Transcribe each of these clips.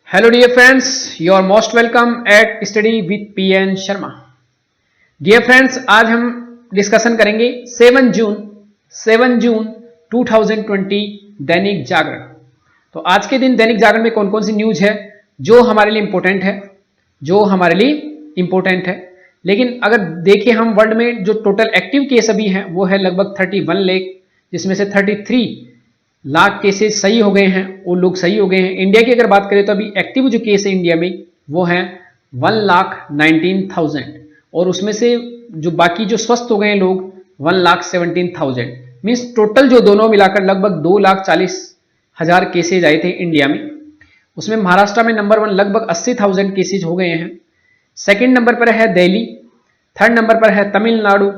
Hello dear friends, you are most welcome at Study with PN Sharma. Dear friends, आज हम discussion करेंगे 7 जून 2020 दैनिक जागरण। तो आज के दिन दैनिक जागरण में कौन कौन सी न्यूज है जो हमारे लिए इंपॉर्टेंट है लेकिन अगर देखें हम वर्ल्ड में जो टोटल एक्टिव केस अभी हैं वो है लगभग 31 लाख, जिसमें से 33 लाख केसेस सही हो गए हैं, वो लोग सही हो गए हैं। इंडिया की अगर बात करें तो अभी एक्टिव जो केस है इंडिया में वो है 1,19,000 और उसमें से जो बाकी जो स्वस्थ हो गए हैं लोग 1,17,000, मीन्स टोटल जो दोनों मिलाकर लगभग 2,40,000 केसेज आए थे इंडिया में। उसमें महाराष्ट्र में नंबर 1 लगभग 80,000 केसेज हो गए हैं। सेकेंड नंबर पर है दिल्ली, थर्ड नंबर पर है तमिलनाडु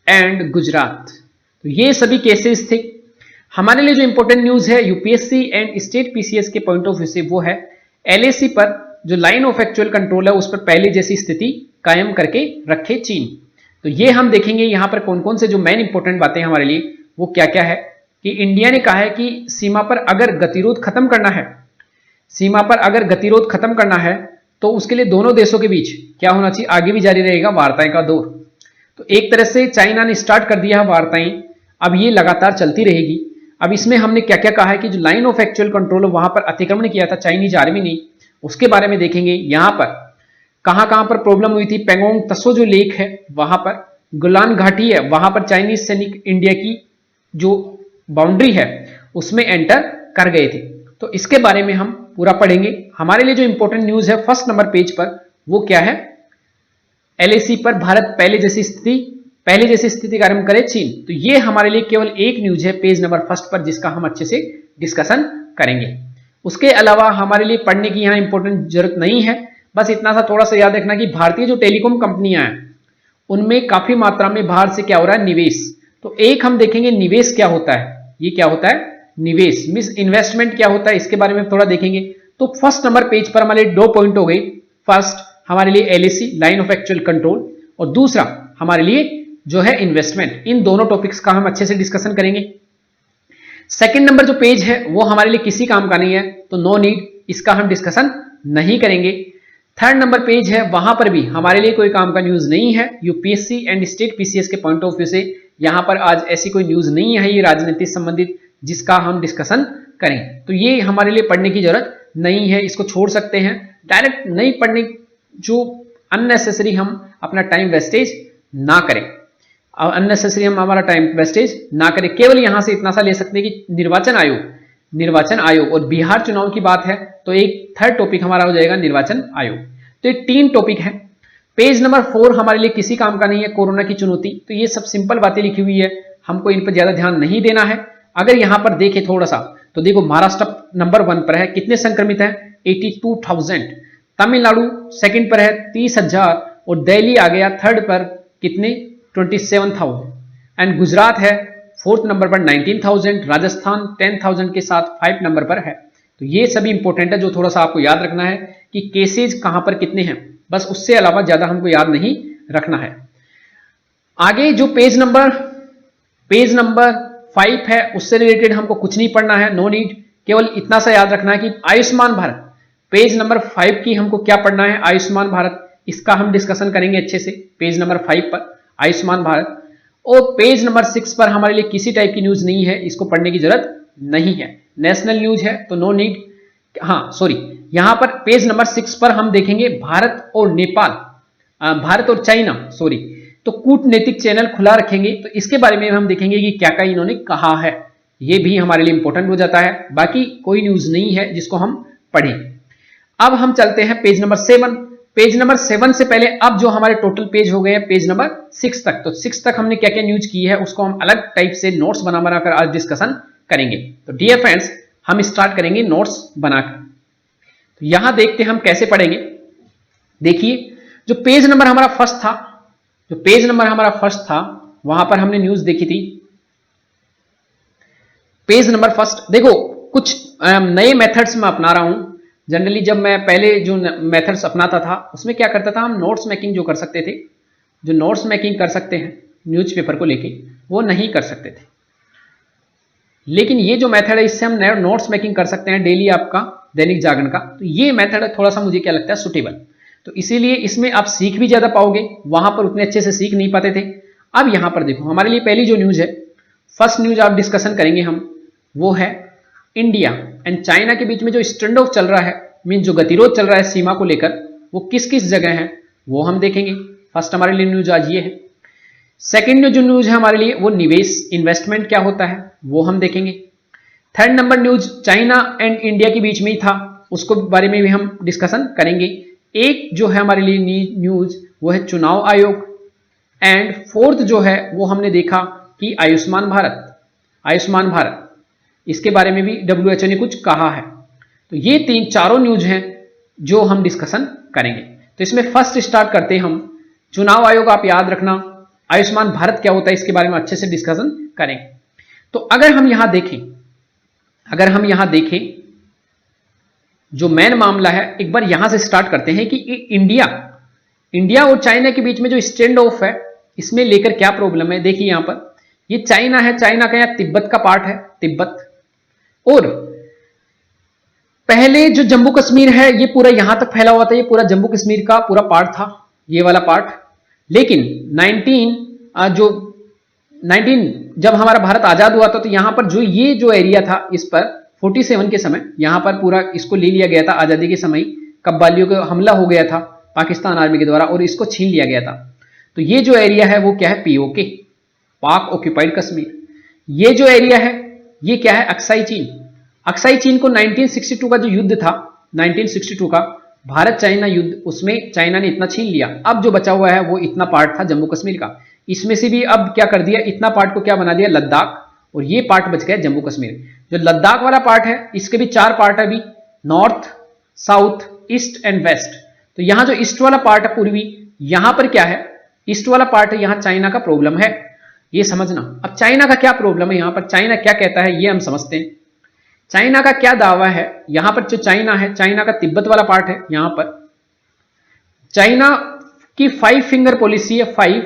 एंड गुजरात। तो ये सभी केसेस थे। हमारे लिए जो इंपॉर्टेंट न्यूज है यूपीएससी एंड स्टेट पीसीएस के पॉइंट ऑफ व्यू से वो है एलएसी पर जो लाइन ऑफ एक्चुअल कंट्रोल है उस पर पहले जैसी स्थिति कायम करके रखे चीन। तो ये हम देखेंगे यहाँ पर कौन कौन से जो मेन इंपॉर्टेंट बातें हमारे लिए वो क्या क्या है कि इंडिया ने कहा है कि सीमा पर अगर गतिरोध खत्म करना है तो उसके लिए दोनों देशों के बीच क्या होना चाहिए, आगे भी जारी रहेगा वार्ताएं का दौर। तो एक तरह से चाइना ने स्टार्ट कर दिया है वार्ताएं, अब ये लगातार चलती रहेगी। अब इसमें हमने क्या क्या कहा है कि जो लाइन ऑफ एक्चुअल कंट्रोल वहां पर अतिक्रमण किया था चाइनीज आर्मी ने, उसके बारे में देखेंगे। यहां पर कहां पर प्रॉब्लम हुई थी, पेंगोंग तसो जो लेक है वहां पर, गोलान घाटी है वहां पर चाइनीज सैनिक इंडिया की जो बाउंड्री है उसमें एंटर कर गए थे। तो इसके बारे में हम पूरा पढ़ेंगे। हमारे लिए जो इंपॉर्टेंट न्यूज है फर्स्ट नंबर पेज पर वो क्या है, एलएसी पर भारत पहले जैसी स्थिति कायम करे चीन। तो ये हमारे लिए केवल एक न्यूज है पेज नंबर फर्स्ट पर जिसका हम अच्छे से डिस्कशन करेंगे। उसके अलावा हमारे लिए पढ़ने की यहाँ इंपॉर्टेंट जरूरत नहीं है, बस इतना सा थोड़ा सा याद रखना कि भारतीय जो टेलीकॉम कंपनियां हैं उनमें काफी मात्रा में बाहर से क्या हो रहा है, निवेश। तो एक हम देखेंगे निवेश क्या होता है, ये क्या होता है निवेश मीन्स इन्वेस्टमेंट क्या होता है, इसके बारे में थोड़ा देखेंगे। तो फर्स्ट नंबर पेज पर हमारे 2 पॉइंट हो गए। फर्स्ट हमारे लिए LAC line of actual control और दूसरा हमारे लिए जो है इन्वेस्टमेंट। इन दोनों टॉपिक्स का हम अच्छे से डिस्कशन करेंगे। सेकंड नंबर जो पेज है वो हमारे लिए किसी काम का नहीं है तो नो नीड, इसका हम डिस्कशन नहीं करेंगे। थर्ड नंबर पेज है वहां पर भी हमारे लिए कोई काम का न्यूज नहीं है यूपीएससी एंड स्टेट पीसीएस के पॉइंट ऑफ व्यू से। यहां पर आज ऐसी कोई न्यूज नहीं है ये राजनीति संबंधित जिसका हम डिस्कशन करें, तो ये हमारे लिए पढ़ने की जरूरत नहीं है, इसको छोड़ सकते हैं। डायरेक्ट नहीं पढ़ने, जो अननेसेसरी हम अपना टाइम वेस्टेज ना करें, अननेसेसरी हम हमारा टाइम वेस्टेज ना करें। केवल यहां से इतना सा ले सकते हैं कि निर्वाचन आयोग और बिहार चुनाव की बात है तो एक थर्ड टॉपिक हमारा हो जाएगा निर्वाचन आयोग। तो ये 3 टॉपिक हैं। पेज नंबर 4 हमारे लिए किसी काम का नहीं है, कोरोना की चुनौती। तो ये सब सिंपल बातें लिखी हुई है, हमको इन पर ज्यादा ध्यान नहीं देना है। अगर यहां पर देखें थोड़ा सा तो देखो महाराष्ट्र नंबर 1 पर है, कितने संक्रमित हैं 82,000। तमिलनाडु सेकंड पर है 30,000 और दिल्ली आ गया थर्ड पर कितने 27,000 एंड गुजरात है 4th नंबर पर 19,000, राजस्थान 10,000 के साथ 5 नंबर पर है। तो ये सभी इंपॉर्टेंट है जो थोड़ा सा आपको याद रखना है कि केसेज कहां पर कितने हैं, बस उससे अलावा ज्यादा हमको याद नहीं रखना है। आगे जो पेज नंबर 5 है उससे रिलेटेड हमको कुछ नहीं पढ़ना है, नो नीड। केवल इतना सा याद रखना है कि आयुष्मान भारत पेज नंबर 5 की हमको क्या पढ़ना है, आयुष्मान भारत, इसका हम डिस्कशन करेंगे अच्छे से पेज नंबर 5 पर आयुष्मान भारत। और पेज नंबर 6 पर हमारे लिए किसी टाइप की न्यूज नहीं है, इसको पढ़ने की जरूरत नहीं है, नेशनल न्यूज है तो नो नीड। हाँ सॉरी, यहां पर पेज नंबर 6 पर हम देखेंगे भारत और चाइना तो कूटनीतिक चैनल खुला रखेंगे। तो इसके बारे में हम देखेंगे कि क्या क्या इन्होंने कहा है, ये भी हमारे लिए इंपॉर्टेंट हो जाता है। बाकी कोई न्यूज नहीं है जिसको हम पढ़ें। अब हम चलते हैं पेज नंबर 7। पेज नंबर 7 से पहले अब जो हमारे टोटल पेज हो गए हैं पेज नंबर 6 तक। तो 6 तक हमने क्या क्या न्यूज की है उसको हम अलग टाइप से नोट्स बनाकर आज डिस्कशन करेंगे। तो डियर फ्रेंड्स हम स्टार्ट करेंगे नोट्स बनाकर। तो यहां देखते हैं हम कैसे पढ़ेंगे। देखिए जो पेज नंबर हमारा फर्स्ट था वहां पर हमने न्यूज देखी थी। पेज नंबर फर्स्ट देखो, कुछ नए मेथड्स मैं अपना रहा हूं। जनरली जब मैं पहले जो मेथड्स अपनाता था उसमें क्या करता था, हम नोट्स मेकिंग जो कर सकते थे, जो नोट्स मेकिंग कर सकते हैं न्यूज़पेपर को लेके, वो नहीं कर सकते थे। लेकिन ये जो मेथड है इससे हम नोट्स मेकिंग कर सकते हैं। डेली आपका दैनिक जागरण का, तो ये मेथड थोड़ा सा मुझे क्या लगता है सुटेबल। तो इसीलिए इसमें आप सीख भी ज्यादा पाओगे, वहां पर उतने अच्छे से सीख नहीं पाते थे। अब यहां पर देखो हमारे लिए पहली जो न्यूज है, फर्स्ट न्यूज आप डिस्कशन करेंगे हम, वो है इंडिया एंड चाइना के बीच में जो स्टैंड ऑफ चल रहा है, मीन जो गतिरोध चल रहा है सीमा को लेकर, वो किस किस जगह है वो हम देखेंगे। फर्स्ट हमारे लिए न्यूज आज ये है। सेकंड जो न्यूज है हमारे लिए वो निवेश इन्वेस्टमेंट क्या होता है वो हम देखेंगे। Third number news China and India के बीच में ही था, उसको बारे में भी हम डिस्कशन करेंगे। एक जो है हमारे लिए न्यूज वो है चुनाव आयोग, एंड फोर्थ जो है वो हमने देखा कि आयुष्मान भारत, आयुष्मान भारत इसके बारे में भी WHO ने कुछ कहा है। तो ये तीन चारों न्यूज हैं जो हम डिस्कशन करेंगे। तो इसमें फर्स्ट स्टार्ट करते हैं हम, चुनाव आयोग आप याद रखना, आयुष्मान भारत क्या होता है इसके बारे में अच्छे से डिस्कशन करेंगे। तो अगर हम यहां देखें जो मेन मामला है, एक बार यहां से स्टार्ट करते हैं कि इंडिया और चाइना के बीच में जो स्टैंड ऑफ है इसमें लेकर क्या प्रॉब्लम है। देखिए यहां पर ये चाइना है, चाइना का यहां तिब्बत का पार्ट है, तिब्बत, और पहले जो जम्मू कश्मीर है ये पूरा यहां तक फैला हुआ था, ये पूरा जम्मू कश्मीर का पूरा पार्ट था, ये वाला पार्ट। लेकिन 19 जब हमारा भारत आजाद हुआ था तो यहां पर ये जो एरिया था इस पर 47 के समय यहां पर पूरा इसको ले लिया गया था। आजादी के समय कब्बालियों का हमला हो गया था पाकिस्तान आर्मी के द्वारा और इसको छीन लिया गया था। तो ये जो एरिया है वो क्या है, POK, पाक ऑक्यूपाइड कश्मीर। ये जो एरिया है ये क्या है, अक्साई चीन। अक्साई चीन को 1962 का जो युद्ध था, 1962 का भारत चाइना युद्ध, उसमें चाइना ने इतना छीन लिया। अब जो बचा हुआ है वो इतना पार्ट था जम्मू कश्मीर का, इसमें से भी अब क्या कर दिया, इतना पार्ट को क्या बना दिया, लद्दाख, और ये पार्ट बच गया जम्मू कश्मीर। जो लद्दाख वाला पार्ट है इसके भी 4 पार्ट है अभी, north, south, east and west. तो यहां जो ईस्ट वाला पार्ट है पूर्वी, यहां पर क्या है, ईस्ट वाला पार्ट है, यहां चाइना का प्रॉब्लम है, ये समझना। अब चाइना का क्या प्रॉब्लम है, यहां पर चाइना क्या कहता है ये हम समझते हैं। चाइना का क्या दावा है, यहां पर जो चाइना है, चाइना का तिब्बत वाला पार्ट है, यहां पर चाइना की 5 फिंगर पॉलिसी है, 5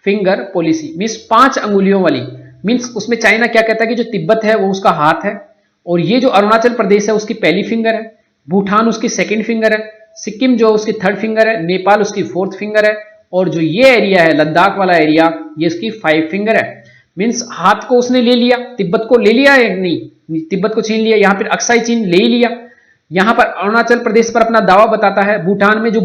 फिंगर पॉलिसी मीन्स 5 अंगुलियों वाली। मीन्स उसमें चाइना क्या कहता है कि जो तिब्बत है वो उसका हाथ है, और ये जो अरुणाचल प्रदेश है उसकी पहली फिंगर है, भूटान उसकी 2nd फिंगर है, सिक्किम जो उसकी 3rd फिंगर है, नेपाल उसकी 4th फिंगर है, और जो ये एरिया है लद्दाख वाला एरिया ये उसकी 5 फिंगर है। मीन्स हाथ को उसने ले लिया, तिब्बत को ले लिया है, नहीं तिब्बत को छीन लिया, यहां पर अक्साई चीन ले ही लिया। यहां पर अरुणाचल प्रदेश पर अपना दावा बताता है, भूटान में जो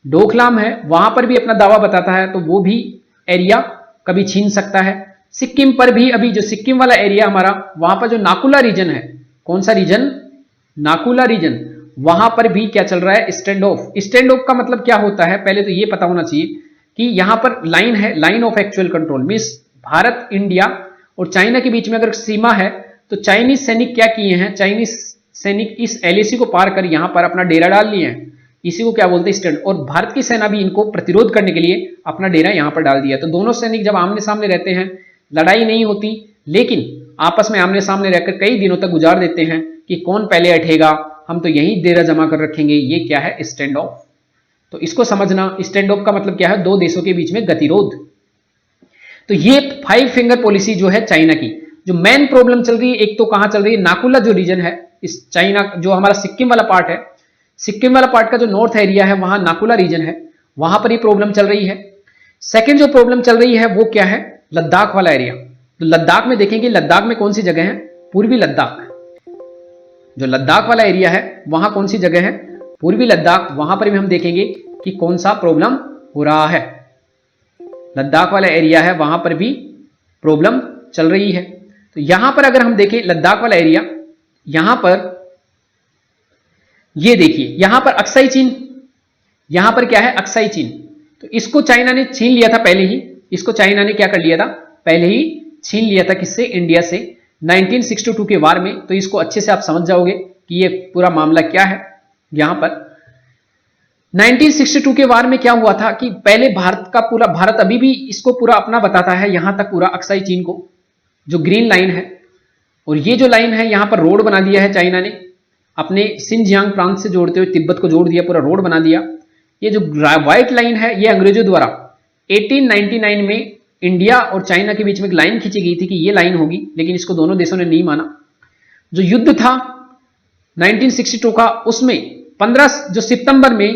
डोकलाम है वहां पर भी अपना दावा बताता है, तो वो भी एरिया कभी छीन सकता है। सिक्किम पर भी अभी जो सिक्किम वाला एरिया हमारा, वहां पर जो नाकुला रीजन है, कौन सा रीजन, नाकुला रीजन, वहां पर भी क्या चल रहा है, स्टैंड ऑफ। स्टैंड ऑफ का मतलब क्या होता है, पहले तो ये पता होना चाहिए कि यहां पर लाइन है, line of actual control, means Bharat, India और चाइना के बीच में अगर सीमा है तो चाइनीज सैनिक क्या किए हैं, चाइनीज सैनिक इस LAC को पार कर यहां पर अपना डेरा डाल लिए हैं, इसी को क्या बोलते हैं, स्टैंड। और भारत की सेना भी इनको प्रतिरोध करने के लिए अपना डेरा यहां पर डाल दिया। तो दोनों सैनिक जब आमने सामने रहते हैं, लड़ाई नहीं होती, लेकिन आपस में आमने सामने रहकर कई दिनों तक गुजार देते हैं कि कौन पहले अटेगा, हम तो यहीं डेरा जमा कर रखेंगे, ये क्या है, स्टैंड ऑफ। तो इसको समझना, स्टैंड ऑफ का मतलब क्या है, 2 देशों के बीच में गतिरोध। तो ये 5 फिंगर पॉलिसी जो है चाइना की, जो मेन प्रॉब्लम चल रही है, एक तो कहां चल रही है, नाकुला जो रीजन है, इस चाइना जो हमारा सिक्किम वाला पार्ट है, सिक्किम वाला पार्ट का जो नॉर्थ एरिया है वहां नाकुला रीजन है, वहां पर ही प्रॉब्लम चल रही है। सेकंड जो प्रॉब्लम चल रही है वो क्या है, लद्दाख वाला एरिया। तो लद्दाख में देखेंगे, लद्दाख में कौन सी जगह है, पूर्वी लद्दाख। जो लद्दाख वाला एरिया है वहां कौन सी जगह है, पूर्वी लद्दाख, वहां पर भी हम देखेंगे कि कौन सा प्रॉब्लम हो रहा है। लद्दाख वाला एरिया है वहां पर भी प्रॉब्लम चल रही है। तो यहां पर अगर हम देखें लद्दाख वाला एरिया, यहां पर ये देखिए, यहां पर अक्साई चीन, यहां पर क्या है, अक्साई चीन। तो इसको चाइना ने छीन लिया था पहले ही, इसको चाइना ने क्या कर लिया था, पहले ही छीन लिया था, किससे, इंडिया से, 1962 के वार में। तो इसको अच्छे से आप समझ जाओगे कि ये पूरा मामला क्या है। यहां पर 1962 के वार में क्या हुआ था कि पहले भारत अभी भी इसको पूरा अपना बताता है, यहां तक पूरा अक्साई चीन को, जो ग्रीन लाइन है, और ये जो लाइन है यहां पर रोड बना दिया है चाइना ने, अपने सिनजियांग प्रांत से जोड़ते हुए तिब्बत को जोड़ दिया, पूरा रोड बना दिया। ये जो व्हाइट लाइन है ये अंग्रेजों द्वारा 1899 में इंडिया और चाइना के बीच में एक लाइन खींची गई थी कि ये लाइन होगी, लेकिन इसको दोनों देशों ने नहीं माना। जो युद्ध था 1962 का, उसमें 15 जो सितंबर में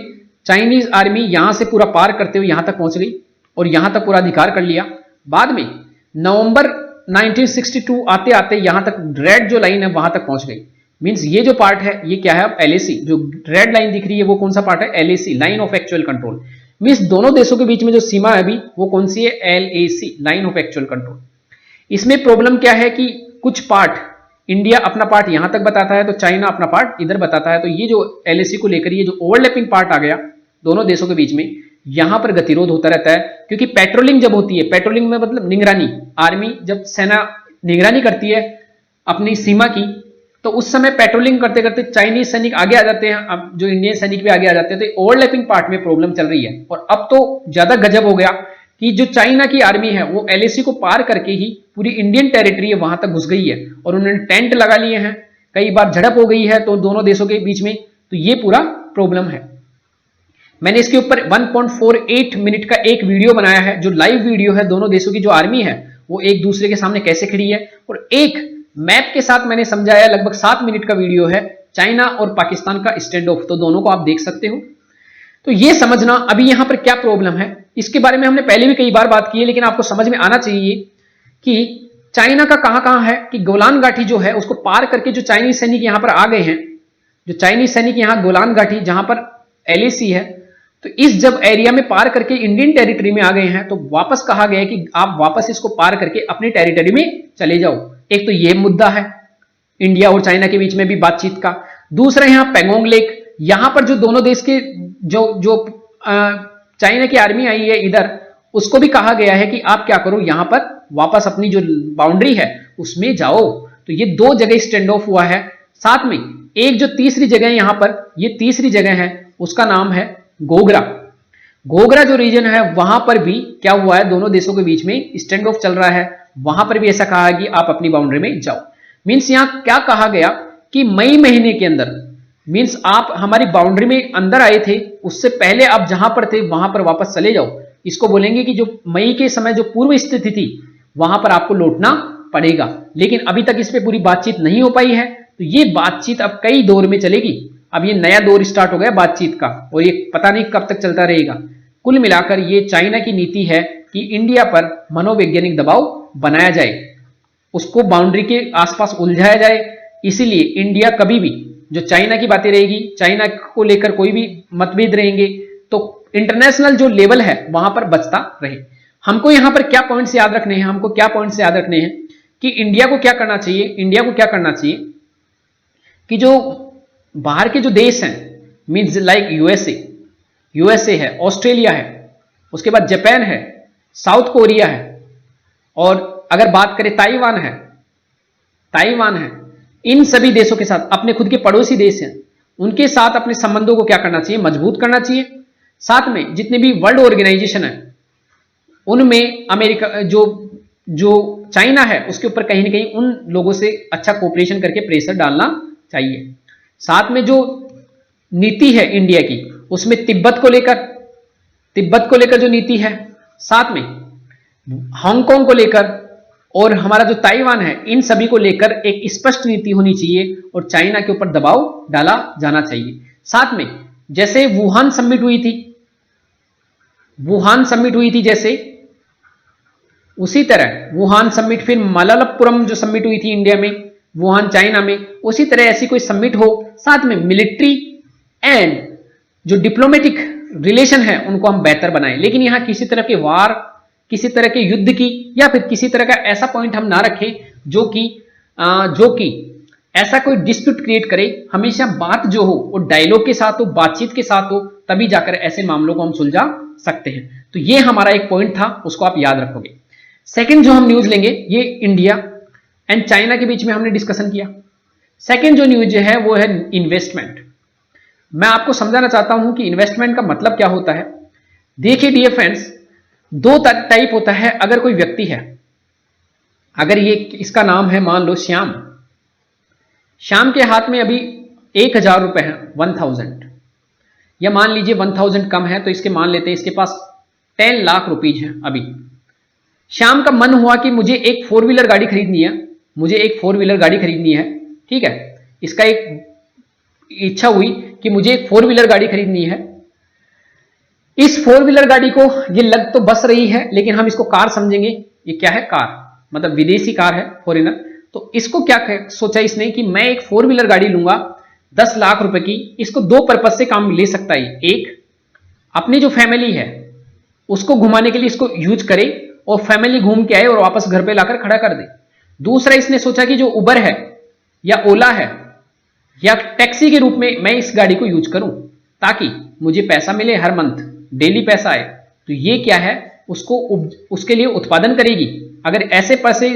चाइनीज आर्मी यहां से पूरा पार करते हुए यहां तक पहुंच गई और यहां तक पूरा अधिकार कर लिया। बाद में नवंबर 1962 आते आते यहां तक रेड जो लाइन है वहां तक पहुंच गई। मींस ये जो पार्ट है ये क्या है, अब एलएसी, जो रेड लाइन दिख रही है वो कौन सा पार्ट है, LAC, line of actual control. Means दोनों देशों के बीच में जो सीमा है अभी वो कौन सी है, LAC, line of actual control. इसमें प्रॉब्लम क्या है कि कुछ पार्ट, इंडिया अपना पार्ट यहां तक बताता है तो चाइना अपना पार्ट इधर बताता है, तो ये जो एलएसी को लेकर ये जो ओवरलैपिंग पार्ट आ गया दोनों देशों के बीच में, यहां पर गतिरोध होता रहता है। क्योंकि पेट्रोलिंग जब होती है, पेट्रोलिंग में मतलब निगरानी, आर्मी जब सेना निगरानी करती है अपनी सीमा की, तो उस समय पेट्रोलिंग करते करते चाइनीज सैनिक आगे आ जाते हैं, अब जो इंडियन सैनिक भी आगे आ जाते हैं, तो ओवरलैपिंग पार्ट में प्रॉब्लम चल रही है। और अब तो ज्यादा गजब हो गया कि जो चाइना की आर्मी है वो एलएसी को पार करके ही पूरी इंडियन टेरिटरी है वहां तक घुस गई है और उन्होंने टेंट लगा लिए हैं, कई बार झड़प हो गई है तो दोनों देशों के बीच में, तो ये पूरा प्रॉब्लम है। मैंने इसके ऊपर 1.48 मिनट का एक वीडियो बनाया है, जो लाइव वीडियो है, दोनों देशों की जो आर्मी है वो एक दूसरे के सामने कैसे खड़ी है, और एक मैप के साथ मैंने समझाया, लगभग 7 मिनट का वीडियो है, चाइना और पाकिस्तान का स्टैंड ऑफ, तो दोनों को आप देख सकते हो। तो ये समझना अभी यहां पर क्या प्रॉब्लम है, इसके बारे में हमने पहले भी कई बार बात की है, लेकिन आपको समझ में आना चाहिए कि चाइना का कहां है कि गोलान घाटी जो है उसको पार करके जो चाइनीज सैनिक यहां पर आ गए हैं, जो चाइनीज सैनिक यहां गोलान घाटी जहां पर एलएसी है, तो इस जब एरिया में पार करके इंडियन टेरिटरी में आ गए हैं तो वापस कहा गया है कि आप वापस इसको पार करके अपनी टेरिटरी में चले जाओ। एक तो ये मुद्दा है इंडिया और चाइना के बीच में भी बातचीत का। दूसरा यहां पैंगोंग लेक, यहां पर जो दोनों देश के जो चाइना की आर्मी आई है इधर, उसको भी कहा गया है कि आप क्या करो, यहां पर वापस अपनी जो बाउंड्री है उसमें जाओ। तो ये दो जगह स्टैंड ऑफ हुआ है। साथ में एक जो तीसरी जगह यहां पर, ये तीसरी जगह है, उसका नाम है गोगरा। गोगरा जो रीजन है वहां पर भी क्या हुआ है, दोनों देशों के बीच में स्टैंड ऑफ चल रहा है, वहां पर भी ऐसा कहा है कि आप अपनी बाउंड्री में जाओ। मींस यहां क्या कहा गया कि मई महीने के अंदर, मींस आप हमारी बाउंड्री में अंदर आए थे, उससे पहले आप जहां पर थे वहां पर वापस चले जाओ। इसको बोलेंगे कि जो मई के समय जो पूर्व स्थिति थी वहां पर आपको लौटना पड़ेगा। लेकिन अभी तक इस पे पूरी बातचीत नहीं हो पाई है, तो ये बातचीत अब कई दौर में चलेगी। अब ये नया दौर स्टार्ट हो गया बातचीत का, और ये पता नहीं कब तक चलता रहेगा। कुल मिलाकर ये चाइना की नीति है कि इंडिया पर मनोवैज्ञानिक दबाव बनाया जाए, उसको बाउंड्री के आसपास उलझाया जाए। इसीलिए इंडिया कभी भी जो चाइना की बातें रहेगी, चाइना को लेकर कोई भी मतभेद रहेंगे, तो इंटरनेशनल जो लेवल है वहां पर बचता रहे। हमको यहां पर क्या पॉइंट्स याद रखने हैं, हमको क्या पॉइंट्स याद रखने हैं कि इंडिया को क्या करना चाहिए, इंडिया को क्या करना चाहिए कि जो बाहर के जो देश हैं, मीन्स लाइक यूएसए है, ऑस्ट्रेलिया है, उसके बाद जापान है, साउथ कोरिया है, और अगर बात करें ताइवान है, इन सभी देशों के साथ, अपने खुद के पड़ोसी देश हैं, उनके साथ अपने संबंधों को क्या करना चाहिए, मजबूत करना चाहिए। साथ में जितने भी वर्ल्ड ऑर्गेनाइजेशन है उनमें अमेरिका जो चाइना है उसके ऊपर कहीं ना कहीं उन लोगों से अच्छा कोऑपरेशन करके प्रेशर डालना चाहिए। साथ में जो नीति है इंडिया की, उसमें तिब्बत को लेकर जो नीति है, साथ में हांगकांग को लेकर और हमारा जो ताइवान है, इन सभी को लेकर एक स्पष्ट नीति होनी चाहिए और चाइना के ऊपर दबाव डाला जाना चाहिए। साथ में जैसे वुहान समिट हुई थी जैसे, उसी तरह वुहान समिट, फिर मलप्पुरम जो समिट हुई थी इंडिया में, वुहान चाइना में, उसी तरह ऐसी कोई समिट हो। साथ में मिलिट्री एंड जो डिप्लोमेटिक रिलेशन है उनको हम बेहतर बनाएं, लेकिन यहां किसी तरह के वार, किसी तरह के युद्ध की, या फिर किसी तरह का ऐसा पॉइंट हम ना रखें जो कि ऐसा कोई डिस्प्यूट क्रिएट करे। हमेशा बात जो हो वो डायलॉग के साथ हो, बातचीत के साथ हो, तभी जाकर ऐसे मामलों को हम सुलझा सकते हैं। तो ये हमारा एक पॉइंट था, उसको आप याद रखोगे। सेकंड जो हम न्यूज लेंगे, ये इंडिया एंड चाइना के बीच में हमने डिस्कशन किया। सेकंड जो न्यूज है वो है इन्वेस्टमेंट। मैं आपको समझाना चाहता हूं कि इन्वेस्टमेंट का मतलब क्या होता है। देखिए डियर फ्रेंड्स, दो टाइप होता है। अगर कोई व्यक्ति है, अगर ये इसका नाम है मान लो श्याम के हाथ में अभी 1000 रुपए है, 1000, या मान लीजिए 1000 कम है तो इसके मान लेते हैं इसके पास 10 लाख रुपीज है। अभी श्याम का मन हुआ कि मुझे एक 4 व्हीलर गाड़ी खरीदनी है, ठीक है। इसका एक इच्छा हुई कि मुझे एक 4 व्हीलर गाड़ी खरीदनी है। इस 4 व्हीलर गाड़ी को, ये लग तो बस रही है लेकिन हम इसको कार समझेंगे। ये क्या है? कार, मतलब विदेशी कार है, फॉरेनर। तो इसको क्या सोचा इसने कि मैं एक 4 व्हीलर गाड़ी लूंगा 10 लाख रुपए की। इसको दो पर्पज से काम ले सकता है। एक, अपनी जो फैमिली है उसको घुमाने के लिए इसको यूज करे और फैमिली घूम के आए और वापस घर पे लाकर खड़ा कर दे। दूसरा, इसने सोचा कि जो उबर है या ओला है या टैक्सी के रूप में मैं इस गाड़ी को यूज करूं ताकि मुझे पैसा मिले, हर मंथ डेली पैसा आए। तो ये क्या है, उसके लिए उत्पादन करेगी। अगर ऐसे पैसे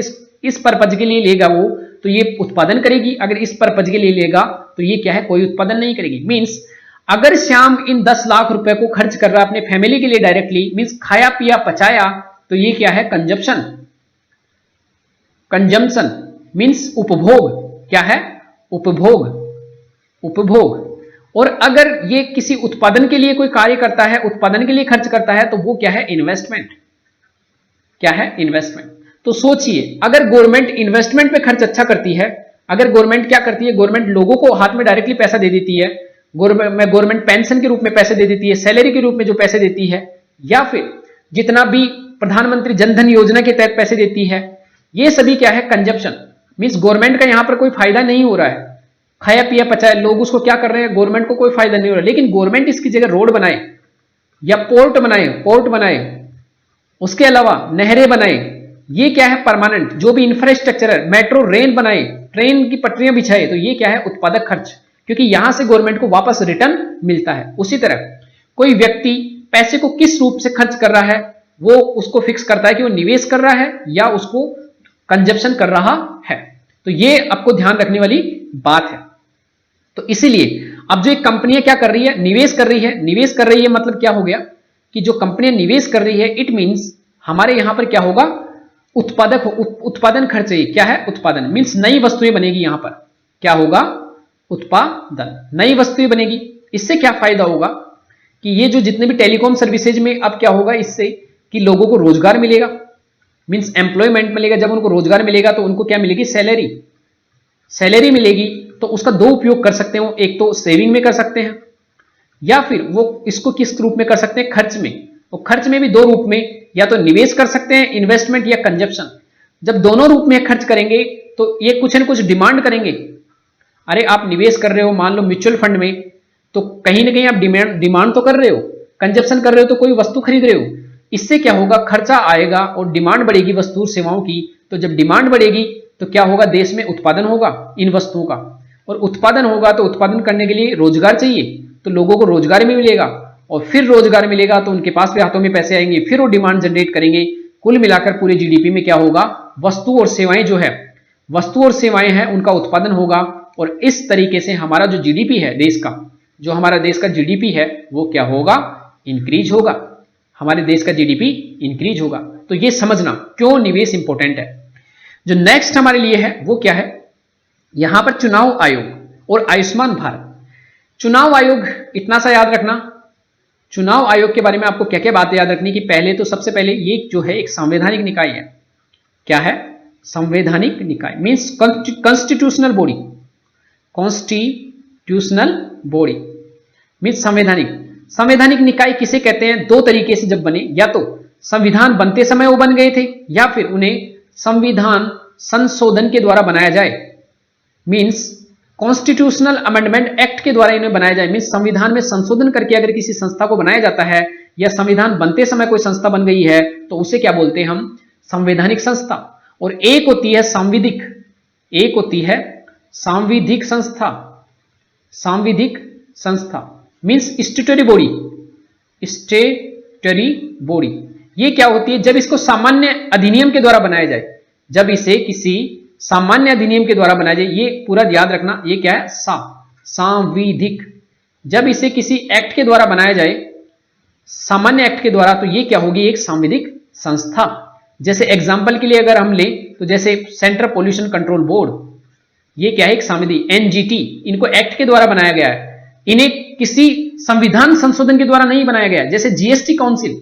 इस पर्पज के लिए लेगा वो, तो ये उत्पादन करेगी। अगर इस पर्पज के लिए लेगा तो ये क्या है, कोई उत्पादन नहीं करेगी। मींस अगर श्याम इन 10 लाख रुपए को खर्च कर रहा है अपने फैमिली के लिए डायरेक्टली, मींस खाया पिया पचाया, तो ये क्या है, कंजप्शन। कंजम्पशन मींस उपभोग। क्या है? उपभोग। उपभोग। और अगर ये किसी उत्पादन के लिए कोई कार्य करता है, उत्पादन के लिए खर्च करता है, तो वो क्या है, इन्वेस्टमेंट। क्या है? इन्वेस्टमेंट। तो सोचिए, अगर गवर्नमेंट इन्वेस्टमेंट पे खर्च अच्छा करती है, अगर गवर्नमेंट क्या करती है, गवर्नमेंट लोगों को हाथ में डायरेक्टली पैसा दे देती है, गवर्नमेंट पेंशन के रूप में पैसे दे देती है, सैलरी के रूप में जो पैसे देती है, या फिर जितना भी प्रधानमंत्री जनधन योजना के तहत पैसे देती है, ये सभी क्या है, कंजप्शन। मींस गवर्नमेंट का यहां पर कोई फायदा नहीं हो रहा है। खाया पिया पचाया, लोग उसको क्या कर रहे हैं, गवर्नमेंट को कोई फायदा नहीं हो रहा, लेकिन गवर्नमेंट इसकी जगह रोड बनाए या पोर्ट बनाए, उसके अलावा नहरें बनाए, ये क्या है, परमानेंट जो भी इंफ्रास्ट्रक्चर है, मेट्रो रेल बनाए, ट्रेन की पटरियां बिछाए, तो ये क्या है, उत्पादक खर्च, क्योंकि यहां से गवर्नमेंट को वापस रिटर्न मिलता है। उसी तरह कोई व्यक्ति पैसे को किस रूप से खर्च कर रहा है, वो उसको फिक्स करता है कि वो निवेश कर रहा है या उसको कंजप्शन कर रहा है। तो ये आपको ध्यान रखने वाली बात है। तो इसीलिए अब जो एक कंपनियां क्या कर रही है, निवेश कर रही है, मतलब क्या हो गया कि जो कंपनियां निवेश कर रही है, इट मींस हमारे यहां पर क्या होगा, उत्पादन खर्च। क्या है? उत्पादन मींस नई वस्तुएं बनेगी। यहां पर क्या होगा, उत्पादन, नई वस्तुएं बनेगी। इससे क्या फायदा होगा कि ये जो जितने भी टेलीकॉम सर्विसेज में अब क्या होगा, इससे कि लोगों को रोजगार मिलेगा, मींस एम्प्लॉयमेंट मिलेगा। जब उनको रोजगार मिलेगा तो उनको क्या मिलेगी, सैलरी मिलेगी। तो उसका दो उपयोग कर सकते हो, एक तो सेविंग में कर सकते हैं या फिर वो इसको किस रूप में कर सकते हैं, खर्च में। और खर्च में भी दो रूप में, या तो निवेश कर सकते हैं, इन्वेस्टमेंट, या कंजप्शन। जब दोनों रूप में खर्च करेंगे तो ये कुछ न कुछ डिमांड करेंगे। अरे आप निवेश कर रहे हो, मान लो म्यूचुअल फंड में, तो कहीं ना कहीं आप डिमांड तो कर रहे हो, कंजप्शन कर रहे हो, तो कोई वस्तु खरीद रहे हो। इससे क्या होगा, खर्चा आएगा और डिमांड बढ़ेगी वस्तु सेवाओं की। तो जब डिमांड बढ़ेगी तो क्या होगा, देश में उत्पादन होगा इन वस्तुओं का, और उत्पादन होगा तो उत्पादन करने के लिए रोजगार चाहिए, तो लोगों को रोजगार भी मिलेगा, और फिर रोजगार मिलेगा तो उनके पास भी हाथों में पैसे आएंगे, फिर वो डिमांड जनरेट करेंगे। कुल मिलाकर पूरे जीडीपी में क्या होगा, वस्तु और सेवाएं जो है, वस्तु और सेवाएं हैं, उनका उत्पादन होगा। और इस तरीके से हमारा जो जीडीपी है देश का, जो हमारा देश का जीडीपी है, वो क्या होगा, इंक्रीज होगा। हमारे देश का जीडीपी इंक्रीज होगा। तो ये समझना क्यों निवेश इंपॉर्टेंट है। जो नेक्स्ट हमारे लिए है वो क्या है, यहां पर चुनाव आयोग और आयुष्मान भारत। चुनाव आयोग इतना सा याद रखना, चुनाव आयोग के बारे में आपको क्या क्या बातें याद रखनी कि पहले तो सबसे पहले ये जो है एक संवैधानिक निकाय है। क्या है, संवैधानिक निकाय means constitutional body, constitutional body means संवैधानिक निकाय किसे कहते हैं, दो तरीके से जब बने, या तो संविधान बनते समय वो बन गए थे, या फिर उन्हें संविधान संशोधन के द्वारा बनाया जाए, मींस कॉन्स्टिट्यूशनल अमेंडमेंट एक्ट के द्वारा इन्हें बनाया जाए। मींस संविधान में संशोधन करके अगर किसी संस्था को बनाया जाता है, या संविधान बनते समय कोई संस्था बन गई है, तो उसे क्या बोलते हैं हम, संवैधानिक संस्था। और एक होती है सांविधिक, एक होती है सांविधिक संस्था, सांविधिक संस्था means statutory body, statutory body. ये क्या होती है, जब इसको सामान्य अधिनियम के द्वारा बनाया जाए, जब इसे किसी सामान्य अधिनियम के द्वारा बनाया जाए, ये पूरा याद रखना, ये क्या है, सांविधिक। जब इसे किसी एक्ट के द्वारा बनाया जाए, सामान्य एक्ट के द्वारा, तो ये क्या होगी, एक सांविधिक संस्था। जैसे एग्जाम्पल के लिए अगर हम ले, तो जैसे सेंट्रल पोल्यूशन कंट्रोल बोर्ड, ये क्या है, एक सांविधिक। एनजीटी, इनको एक्ट के द्वारा बनाया गया है, इन्हें किसी संविधान संशोधन के द्वारा नहीं बनाया गया। जैसे जीएसटी काउंसिल,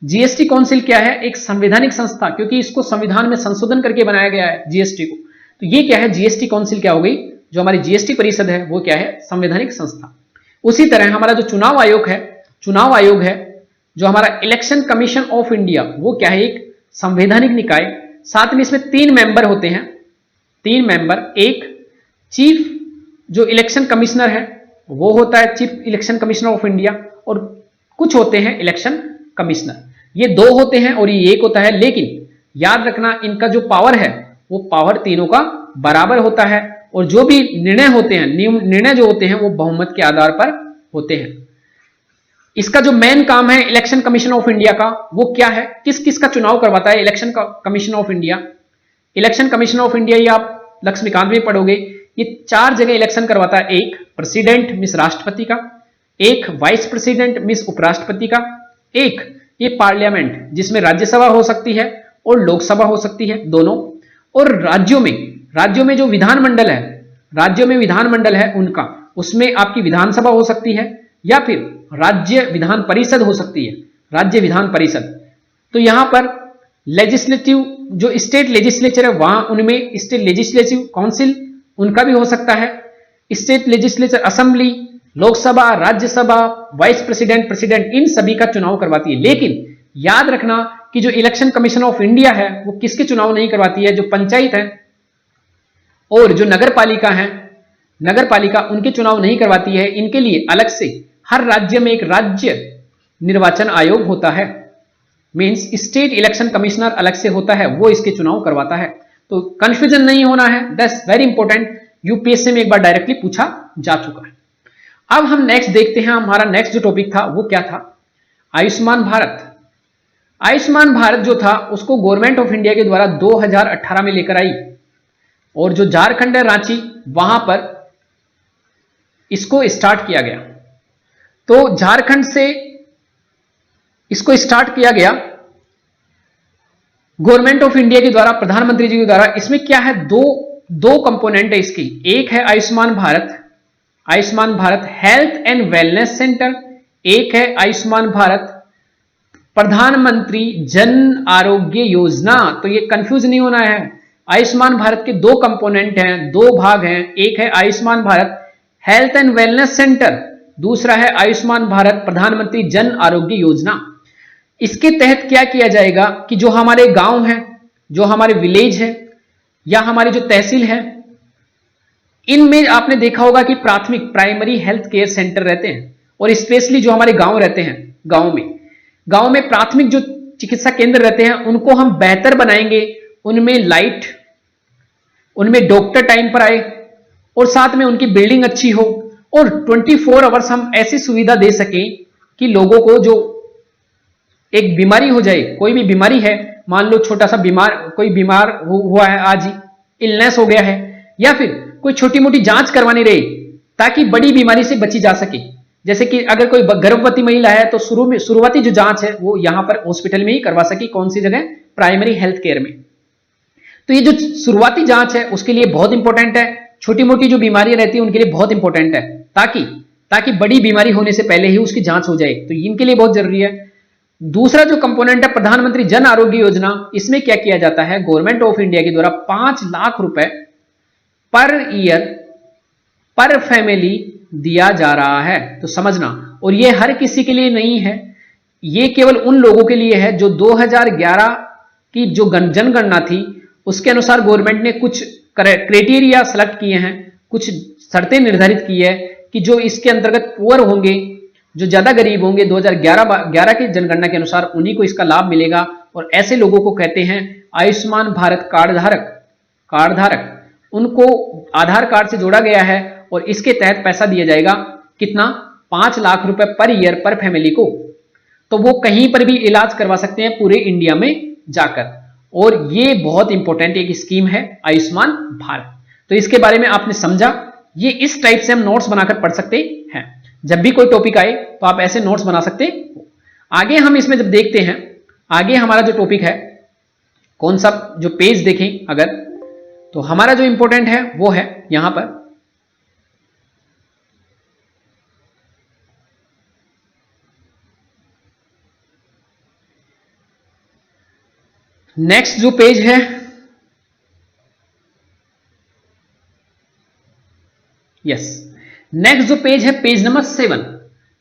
जीएसटी काउंसिल क्या है, एक संवैधानिक संस्था, क्योंकि इसको संविधान में संशोधन करके बनाया गया है जीएसटी को। तो ये क्या है, जीएसटी काउंसिल क्या हो गई, जो हमारी जीएसटी परिषद है वो क्या है, संवैधानिक संस्था। उसी तरह हमारा जो चुनाव आयोग है, जो हमारा इलेक्शन कमीशन ऑफ इंडिया, वो क्या है, एक संवैधानिक निकाय। साथ में इसमें 3 मेंबर होते हैं, 3 मेंबर। एक चीफ जो इलेक्शन कमिश्नर है वो होता है chief election commissioner of India, और कुछ होते हैं इलेक्शन कमिश्नर। ये 2 होते हैं और ये 1 होता है, लेकिन याद रखना इनका जो पावर है वो पावर तीनों का बराबर होता है, और जो भी निर्णय होते हैं, निर्णय जो होते हैं वो बहुमत के आधार पर होते हैं। इसका जो मेन काम है इलेक्शन कमीशन ऑफ इंडिया का, वो क्या है, किस किस का चुनाव करवाता है election commission of India. Election commission of India ये आप लक्ष्मीकांत में पढ़ोगे, ये 4 जगह इलेक्शन करवाता है। एक प्रेसिडेंट मिस राष्ट्रपति का, एक वाइस प्रेसिडेंट मिस उपराष्ट्रपति का, एक ये पार्लियामेंट जिसमें राज्यसभा हो सकती है और लोकसभा हो सकती है दोनों, और राज्यों में जो विधानमंडल है, राज्यों में विधानमंडल है उनका, उसमें आपकी विधानसभा हो सकती है या फिर राज्य विधान परिषद हो सकती है, राज्य विधान परिषद। तो यहां पर लेजिस्लेटिव जो स्टेट लेजिस्लेचर है वहां उनमें स्टेट लेजिस्लेटिव काउंसिल उनका भी हो सकता है, state legislature assembly, Lok Sabha, Rajya Sabha, vice president, president, इन सभी का चुनाव करवाती है। लेकिन याद रखना कि जो इलेक्शन कमीशन ऑफ इंडिया है वो किसके चुनाव नहीं करवाती है, जो पंचायत है और जो नगर पालिका उनके चुनाव नहीं करवाती है। इनके लिए अलग से हर राज्य में एक राज्य निर्वाचन आयोग होता है, मींस स्टेट इलेक्शन कमिश्नर अलग से होता है, वो इसके चुनाव करवाता है। तो कंफ्यूजन नहीं होना है, दैट्स वेरी इंपॉर्टेंट, यूपीएससी में एक बार डायरेक्टली पूछा जा चुका है। अब हम नेक्स्ट देखते हैं, हमारा नेक्स्ट जो टॉपिक था वो क्या था, आयुष्मान भारत। आयुष्मान भारत जो था उसको गवर्नमेंट ऑफ इंडिया के द्वारा 2018 में लेकर आई, और जो झारखंड है रांची, वहां पर इसको स्टार्ट किया गया। तो झारखंड से इसको स्टार्ट किया गया गवर्नमेंट ऑफ इंडिया के द्वारा, प्रधानमंत्री जी के द्वारा। इसमें क्या है, दो कंपोनेंट है इसकी। एक है Ayushman Bharat health and wellness centre, एक है आयुष्मान भारत प्रधानमंत्री जन आरोग्य योजना। तो ये कंफ्यूज नहीं होना है, आयुष्मान भारत के 2 कंपोनेंट हैं, 2 भाग हैं। एक है Ayushman Bharat health and wellness centre, दूसरा है आयुष्मान भारत प्रधानमंत्री जन आरोग्य योजना। इसके तहत क्या किया जाएगा कि जो हमारे गांव हैं, जो हमारे विलेज है या हमारे जो तहसील है, इनमें आपने देखा होगा कि प्राइमरी हेल्थ केयर सेंटर रहते हैं, और स्पेशली जो हमारे गांव रहते हैं, गांव में प्राथमिक जो चिकित्सा केंद्र रहते हैं उनको हम बेहतर बनाएंगे, उनमें लाइट, उनमें डॉक्टर टाइम पर आए, और साथ में उनकी बिल्डिंग अच्छी हो, और 24 आवर्स हम ऐसी सुविधा दे सकें कि लोगों को जो एक बीमारी हो जाए, कोई भी बीमारी है, मान लो छोटा सा कोई बीमार हुआ है, आज ही इलनेस हो गया है, या फिर कोई छोटी मोटी जांच करवानी रहे ताकि बड़ी बीमारी से बची जा सके। जैसे कि अगर कोई गर्भवती महिला है तो शुरुआती जो जांच है वो यहां पर हॉस्पिटल में ही करवा सके, कौन सी जगह, प्राइमरी हेल्थ केयर में। तो ये जो शुरुआती जांच है उसके लिए बहुत इंपॉर्टेंट है, छोटी मोटी जो बीमारियां रहती है उनके लिए बहुत इंपॉर्टेंट है, ताकि बड़ी बीमारी होने से पहले ही उसकी जांच हो जाए, तो इनके लिए बहुत जरूरी है। दूसरा जो कंपोनेंट है प्रधानमंत्री जन आरोग्य योजना, इसमें क्या किया जाता है, गवर्नमेंट ऑफ इंडिया के द्वारा 5 लाख रुपए पर ईयर पर फैमिली दिया जा रहा है। तो समझना, और ये हर किसी के लिए नहीं है, ये केवल उन लोगों के लिए है जो 2011 की जो जनगणना थी उसके अनुसार गवर्नमेंट ने कुछ क्राइटेरिया सेलेक्ट किए हैं, कुछ शर्तें निर्धारित की है कि जो इसके अंतर्गत पुअर होंगे, जो ज्यादा गरीब होंगे 2011 की जनगणना के अनुसार, उन्हीं को इसका लाभ मिलेगा। और ऐसे लोगों को कहते हैं आयुष्मान भारत कार्ड धारक, उनको आधार कार्ड से जोड़ा गया है और इसके तहत पैसा दिया जाएगा, कितना, 5 लाख रुपए पर ईयर पर फैमिली को। तो वो कहीं पर भी इलाज करवा सकते हैं पूरे इंडिया में जाकर, और ये बहुत इंपॉर्टेंट एक स्कीम है आयुष्मान भारत। तो इसके बारे में आपने समझा, ये इस टाइप से हम नोट्स बनाकर पढ़ सकते हैं, जब भी कोई टॉपिक आए तो आप ऐसे नोट्स बना सकते हो। आगे हम इसमें जब देखते हैं, आगे हमारा जो टॉपिक है, कौन सा जो पेज देखें अगर, तो हमारा जो इंपॉर्टेंट है वो है यहां पर नेक्स्ट जो पेज है यस। नेक्स्ट जो पेज है पेज नंबर 7।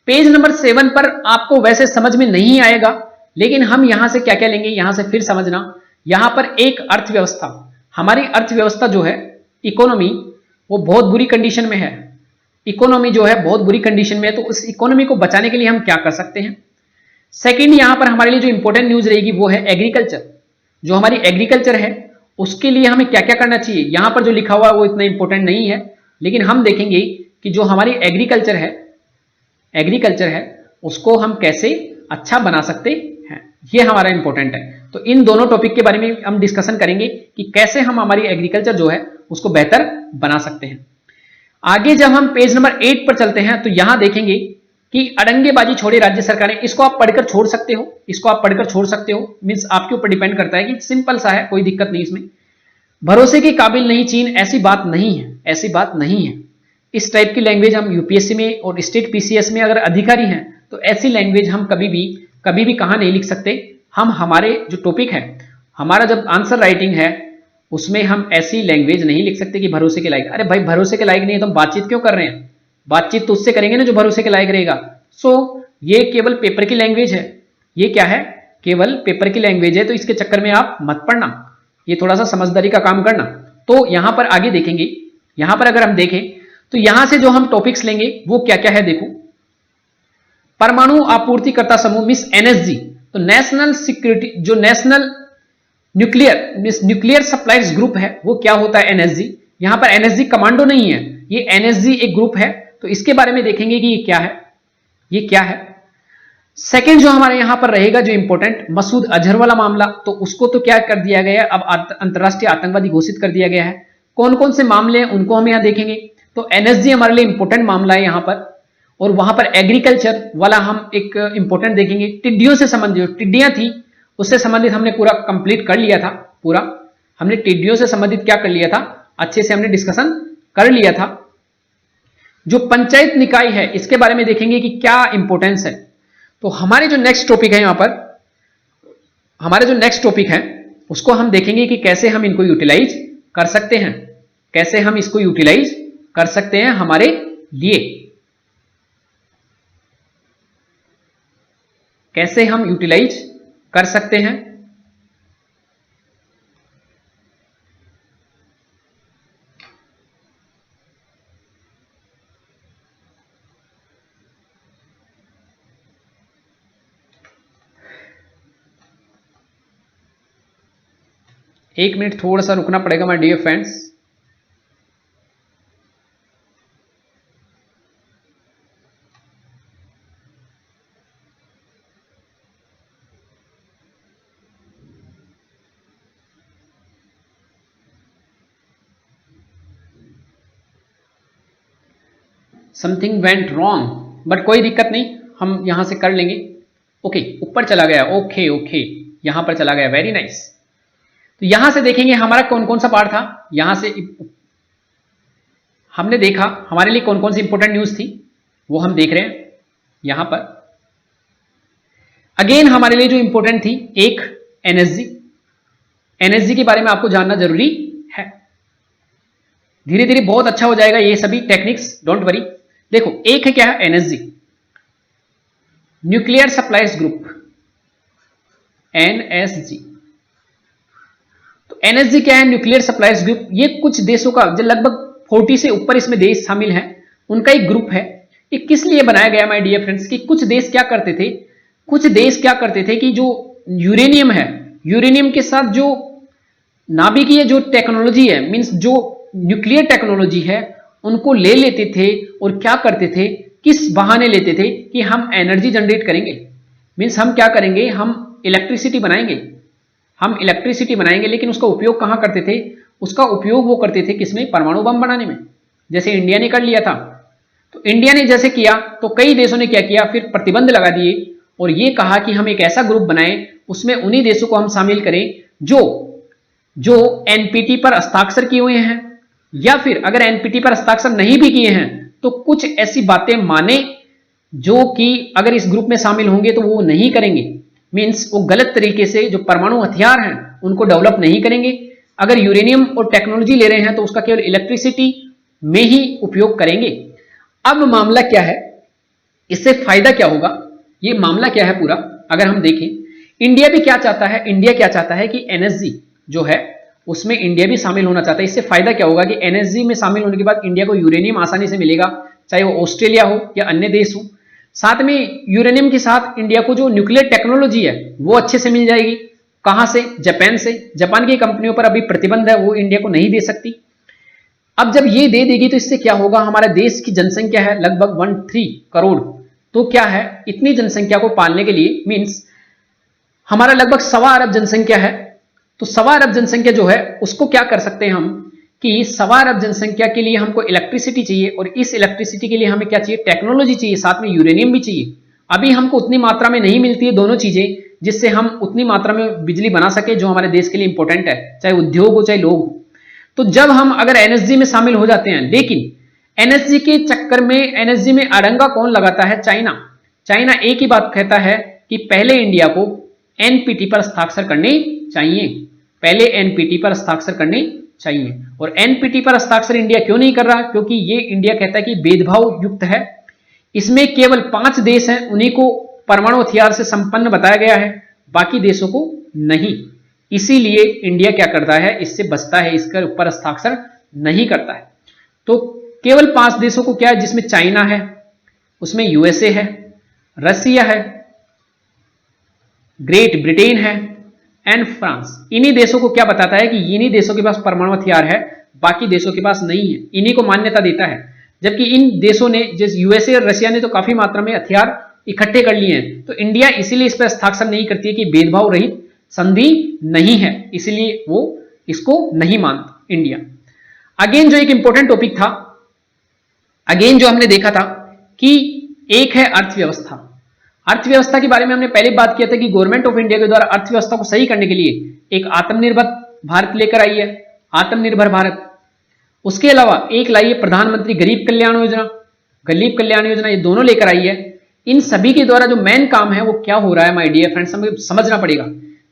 पेज नंबर 7 पर आपको वैसे समझ में नहीं आएगा, लेकिन हम यहां से क्या क्या लेंगे, यहां से फिर समझना। यहां पर एक अर्थव्यवस्था, हमारी अर्थव्यवस्था जो है इकोनॉमी, वो बहुत बुरी कंडीशन में है। इकोनॉमी जो है बहुत बुरी कंडीशन में है, तो उस इकोनॉमी को बचाने के लिए हम क्या कर सकते हैं। सेकंड, यहां पर हमारे लिए जो इंपॉर्टेंट न्यूज रहेगी वो है एग्रीकल्चर। जो हमारी एग्रीकल्चर है उसके लिए हमें क्या क्या करना चाहिए। यहां पर जो लिखा हुआ है वो इतना इंपॉर्टेंट नहीं है, लेकिन हम देखेंगे कि जो हमारी एग्रीकल्चर है उसको हम कैसे अच्छा बना सकते हैं, ये हमारा इंपॉर्टेंट है। तो इन दोनों टॉपिक के बारे में हम डिस्कशन करेंगे कि कैसे हम हमारी एग्रीकल्चर जो है उसको बेहतर बना सकते हैं। आगे जब हम पेज नंबर 8 पर चलते हैं तो यहां देखेंगे कि अड़ंगेबाजी छोड़े राज्य सरकारें, इसको आप पढ़कर छोड़ सकते हो, इसको आप पढ़कर छोड़ सकते हो, मींस आपके ऊपर डिपेंड करता है कि सिंपल सा है, कोई दिक्कत नहीं इसमें। भरोसे के काबिल नहीं चीन, ऐसी बात नहीं है, ऐसी बात नहीं है। इस टाइप की लैंग्वेज हम यूपीएससी में और स्टेट पीसीएस में अगर अधिकारी हैं तो ऐसी लैंग्वेज हम कभी भी कहां नहीं लिख सकते। हम हमारे जो टॉपिक है, हमारा जब आंसर राइटिंग है उसमें हम ऐसी लैंग्वेज नहीं लिख सकते कि भरोसे के लायक। अरे भाई भरोसे के लायक नहीं है तो हम बातचीत क्यों कर रहे हैं, बातचीत तो उससे करेंगे ना जो भरोसे के लायक रहेगा। सो ये केवल पेपर की लैंग्वेज है, ये क्या है, केवल पेपर की लैंग्वेज है, तो इसके चक्कर में आप मत पढ़ना, ये थोड़ा सा समझदारी का काम करना। तो यहां पर आगे देखेंगे, यहां पर अगर हम देखें तो यहां से जो हम टॉपिक्स लेंगे वो क्या क्या है देखो। परमाणु आपूर्तिकर्ता समूह मिस एनएसजी, तो नेशनल सिक्योरिटी, जो नेशनल न्यूक्लियर सप्लायर्स ग्रुप है वो क्या होता है एनएसजी। यहां पर एनएसजी कमांडो नहीं है, ये एनएसजी एक ग्रुप है, तो इसके बारे में देखेंगे कि ये क्या है, ये क्या है। सेकंड जो हमारे यहां पर रहेगा जो इंपॉर्टेंट, मसूद अजहर वाला मामला, तो उसको तो क्या कर दिया गया है, अब अंतरराष्ट्रीय आतंकवादी घोषित कर दिया गया है। कौन कौन से मामले हैं उनको हम यहां देखेंगे। तो एनएसजी हमारे लिए इंपॉर्टेंट मामला है यहां पर, और वहां पर एग्रीकल्चर वाला हम एक इंपॉर्टेंट देखेंगे। टिड्डियों से संबंधित, टिड्डियां थी उससे संबंधित हमने पूरा कंप्लीट कर लिया था, पूरा हमने टिड्डियों से संबंधित क्या कर लिया था, अच्छे से हमने डिस्कशन कर लिया था। जो पंचायत निकाय है इसके बारे में देखेंगे कि क्या इंपॉर्टेंस है। तो हमारे जो नेक्स्ट टॉपिक है यहां पर, हमारे जो नेक्स्ट टॉपिक है उसको हम देखेंगे कि कैसे हम इनको यूटिलाइज कर सकते हैं, कैसे हम इसको यूटिलाइज कर सकते हैं हमारे लिए, कैसे हम यूटिलाइज कर सकते हैं। एक मिनट थोड़ा सा रुकना पड़ेगा my dear friends. Something went wrong, but कोई दिक्कत नहीं, हम यहां से कर लेंगे। ओके ऊपर चला गया, ओके ओके यहां पर चला गया, वेरी नाइस। तो यहां से देखेंगे हमारा कौन कौन सा पार्ट था, यहां से हमने देखा हमारे लिए कौन कौन सी इंपॉर्टेंट न्यूज थी वो हम देख रहे हैं यहां पर। अगेन हमारे लिए जो इंपॉर्टेंट थी एक एनएसजी, एनएसजी के बारे में आपको जानना जरूरी है। धीरे धीरे बहुत अच्छा हो जाएगा ये सभी टेक्निक्स, डोंट वरी। देखो एक है क्या है NSG, nuclear suppliers group, NSG. तो एनएसजी क्या है, न्यूक्लियर सप्लायर्स ग्रुप। ये कुछ देशों का, जो लगभग 40 से ऊपर इसमें देश शामिल हैं, उनका एक ग्रुप है। ये किस लिए बनाया गया माय डियर फ्रेंड्स, कि कुछ देश क्या करते थे, कुछ देश क्या करते थे कि जो यूरेनियम है, यूरेनियम के साथ जो नाभिकीय जो टेक्नोलॉजी है, मींस जो न्यूक्लियर टेक्नोलॉजी है, उनको ले लेते थे और क्या करते थे, किस बहाने लेते थे कि हम एनर्जी जनरेट करेंगे, मींस हम क्या करेंगे, हम इलेक्ट्रिसिटी बनाएंगे, हम इलेक्ट्रिसिटी बनाएंगे। लेकिन उसका उपयोग कहां करते थे, उसका उपयोग वो करते थे किसमें, परमाणु बम बनाने में। जैसे इंडिया ने कर लिया था, तो इंडिया ने जैसे किया तो कई देशों ने क्या किया, फिर प्रतिबंध लगा दिए और ये कहा कि हम एक ऐसा ग्रुप बनाएं उसमें उन्हीं देशों को हम शामिल करें जो एनपीटी पर हस्ताक्षर किए हुए हैं, या फिर अगर एनपीटी पर हस्ताक्षर नहीं भी किए हैं तो कुछ ऐसी बातें माने जो कि अगर इस ग्रुप में शामिल होंगे तो वो नहीं करेंगे, मींस वो गलत तरीके से जो परमाणु हथियार हैं उनको डेवलप नहीं करेंगे। अगर यूरेनियम और टेक्नोलॉजी ले रहे हैं तो उसका केवल इलेक्ट्रिसिटी में ही उपयोग करेंगे। अब मामला क्या है, इससे फायदा क्या होगा, ये मामला क्या है पूरा अगर हम देखें, इंडिया भी क्या चाहता है, इंडिया क्या चाहता है कि एनएसजी जो है उसमें इंडिया भी शामिल होना चाहता है। इससे फायदा क्या होगा कि एनएसजी में शामिल होने के बाद इंडिया को यूरेनियम आसानी से मिलेगा, चाहे वो ऑस्ट्रेलिया हो या अन्य देश हो। साथ में यूरेनियम के साथ इंडिया को जो न्यूक्लियर टेक्नोलॉजी है वो अच्छे से मिल जाएगी। कहां से, जापान से। जापान की कंपनियों पर अभी प्रतिबंध है, वो इंडिया को नहीं दे सकती। अब जब ये दे देगी तो इससे क्या होगा, हमारे देश की जनसंख्या है लगभग 13 करोड़, तो क्या है इतनी जनसंख्या को पालने के लिए मींस हमारा लगभग 1.25 अरब जनसंख्या है, तो 1.25 अरब जनसंख्या जो है उसको क्या कर सकते हैं हम कि 1.25 अरब जनसंख्या के लिए हमको इलेक्ट्रिसिटी चाहिए, और इस इलेक्ट्रिसिटी के लिए हमें क्या चाहिए, टेक्नोलॉजी चाहिए, साथ में यूरेनियम भी चाहिए। अभी हमको उतनी मात्रा में नहीं मिलती है दोनों चीजें जिससे हम उतनी मात्रा में बिजली बना सके जो हमारे देश के लिए इंपॉर्टेंट है, चाहे उद्योग हो चाहे लोग हो। तो जब हम अगर एनएसजी में शामिल हो जाते हैं, लेकिन एनएसजी के चक्कर में एनएसजी में अड़ंगा कौन लगाता है, चाइना। चाइना एक ही बात कहता है कि पहले इंडिया को एनपीटी पर हस्ताक्षर करने चाहिए, पहले एनपीटी पर हस्ताक्षर करने चाहिए। और एनपीटी पर हस्ताक्षर इंडिया क्यों नहीं कर रहा, क्योंकि ये इंडिया कहता है कि भेदभाव युक्त है, इसमें केवल 5 देश हैं उन्हीं को परमाणु हथियार से संपन्न बताया गया है, बाकी देशों को नहीं। इसीलिए इंडिया क्या करता है, इससे बचता है, इसके ऊपर हस्ताक्षर नहीं करता है। तो केवल 5 देशों को क्या है, जिसमें चाइना है, उसमें यूएसए है, रसिया है, ग्रेट ब्रिटेन है एंड फ्रांस। इन्हीं देशों को क्या बताता है कि इन्हीं देशों के पास परमाणु हथियार है, बाकी देशों के पास नहीं है, इन्हीं को मान्यता देता है। जबकि इन देशों ने, जैसे यूएसए और रशिया ने तो काफी मात्रा में हथियार इकट्ठे कर लिए हैं, तो इंडिया इसीलिए इस पर हस्ताक्षर नहीं करती है कि भेदभाव रहित संधि नहीं है, इसलिए वो इसको नहीं मानता इंडिया। अगेन जो एक इंपॉर्टेंट टॉपिक था, अगेन जो हमने देखा था कि एक है अर्थव्यवस्था। अर्थव्यवस्था के बारे में हमने पहले बात किया था कि गवर्नमेंट ऑफ इंडिया के द्वारा अर्थव्यवस्था को सही करने के लिए एक आत्मनिर्भर भारत लेकर आई है, आत्मनिर्भर भारत। उसके अलावा एक लाई है प्रधानमंत्री गरीब कल्याण योजना, गरीब कल्याण योजना, ये दोनों लेकर आई है। इन सभी के द्वारा जो मेन काम है वो क्या हो रहा है माय डियर फ्रेंड्स, हमें समझना पड़ेगा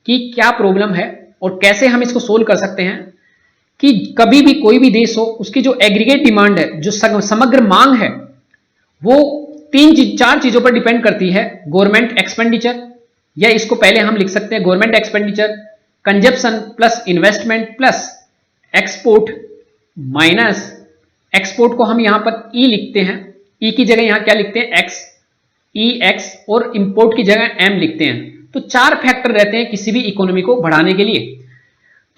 कि क्या प्रॉब्लम है और कैसे हम इसको सोल्व कर सकते हैं। कि कभी भी कोई भी देश हो, उसकी जो एग्रीगेट डिमांड है, जो समग्र मांग है, वो 4 चीजों पर डिपेंड करती है। गवर्नमेंट एक्सपेंडिचर, या इसको पहले हम लिख सकते हैं government expenditure, consumption plus investment plus export minus, export को हम यहां पर ई लिखते हैं, ई की जगह यहां क्या लिखते हैं, एक्स, ई एक्स, और इंपोर्ट की जगह एम लिखते हैं। तो 4 फैक्टर रहते हैं किसी भी इकोनॉमी को बढ़ाने के लिए।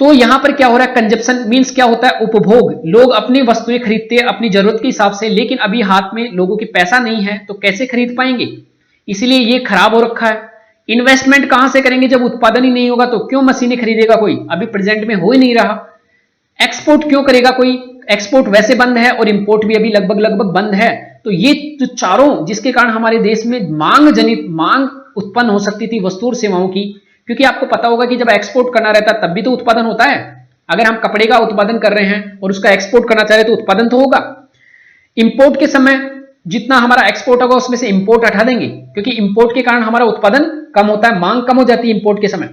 तो यहां पर क्या हो रहा है, कंजप्शन मींस क्या होता है, उपभोग। लोग अपनी वस्तुएं खरीदते हैं अपनी जरूरत के हिसाब से, लेकिन अभी हाथ में लोगों के पैसा नहीं है तो कैसे खरीद पाएंगे, इसलिए ये खराब हो रखा है। इन्वेस्टमेंट कहां से करेंगे, जब उत्पादन ही नहीं होगा तो क्यों मशीनें खरीदेगा कोई, अभी प्रेजेंट में हो ही नहीं रहा। एक्सपोर्ट क्यों करेगा कोई, एक्सपोर्ट वैसे बंद है और इंपोर्ट भी अभी लगभग बंद है। तो ये जो चारों, जिसके कारण हमारे देश में मांग उत्पन्न हो सकती थी वस्तु और सेवाओं की, क्योंकि आपको पता होगा कि जब एक्सपोर्ट करना रहता है तब भी तो उत्पादन होता है। अगर हम कपड़े का उत्पादन कर रहे हैं और उसका एक्सपोर्ट करना चाह रहे हैं तो उत्पादन तो होगा। इंपोर्ट के समय जितना हमारा एक्सपोर्ट होगा उसमें से इंपोर्ट हटा देंगे, क्योंकि इंपोर्ट के कारण हमारा उत्पादन कम होता है, मांग कम हो जाती है इंपोर्ट के समय,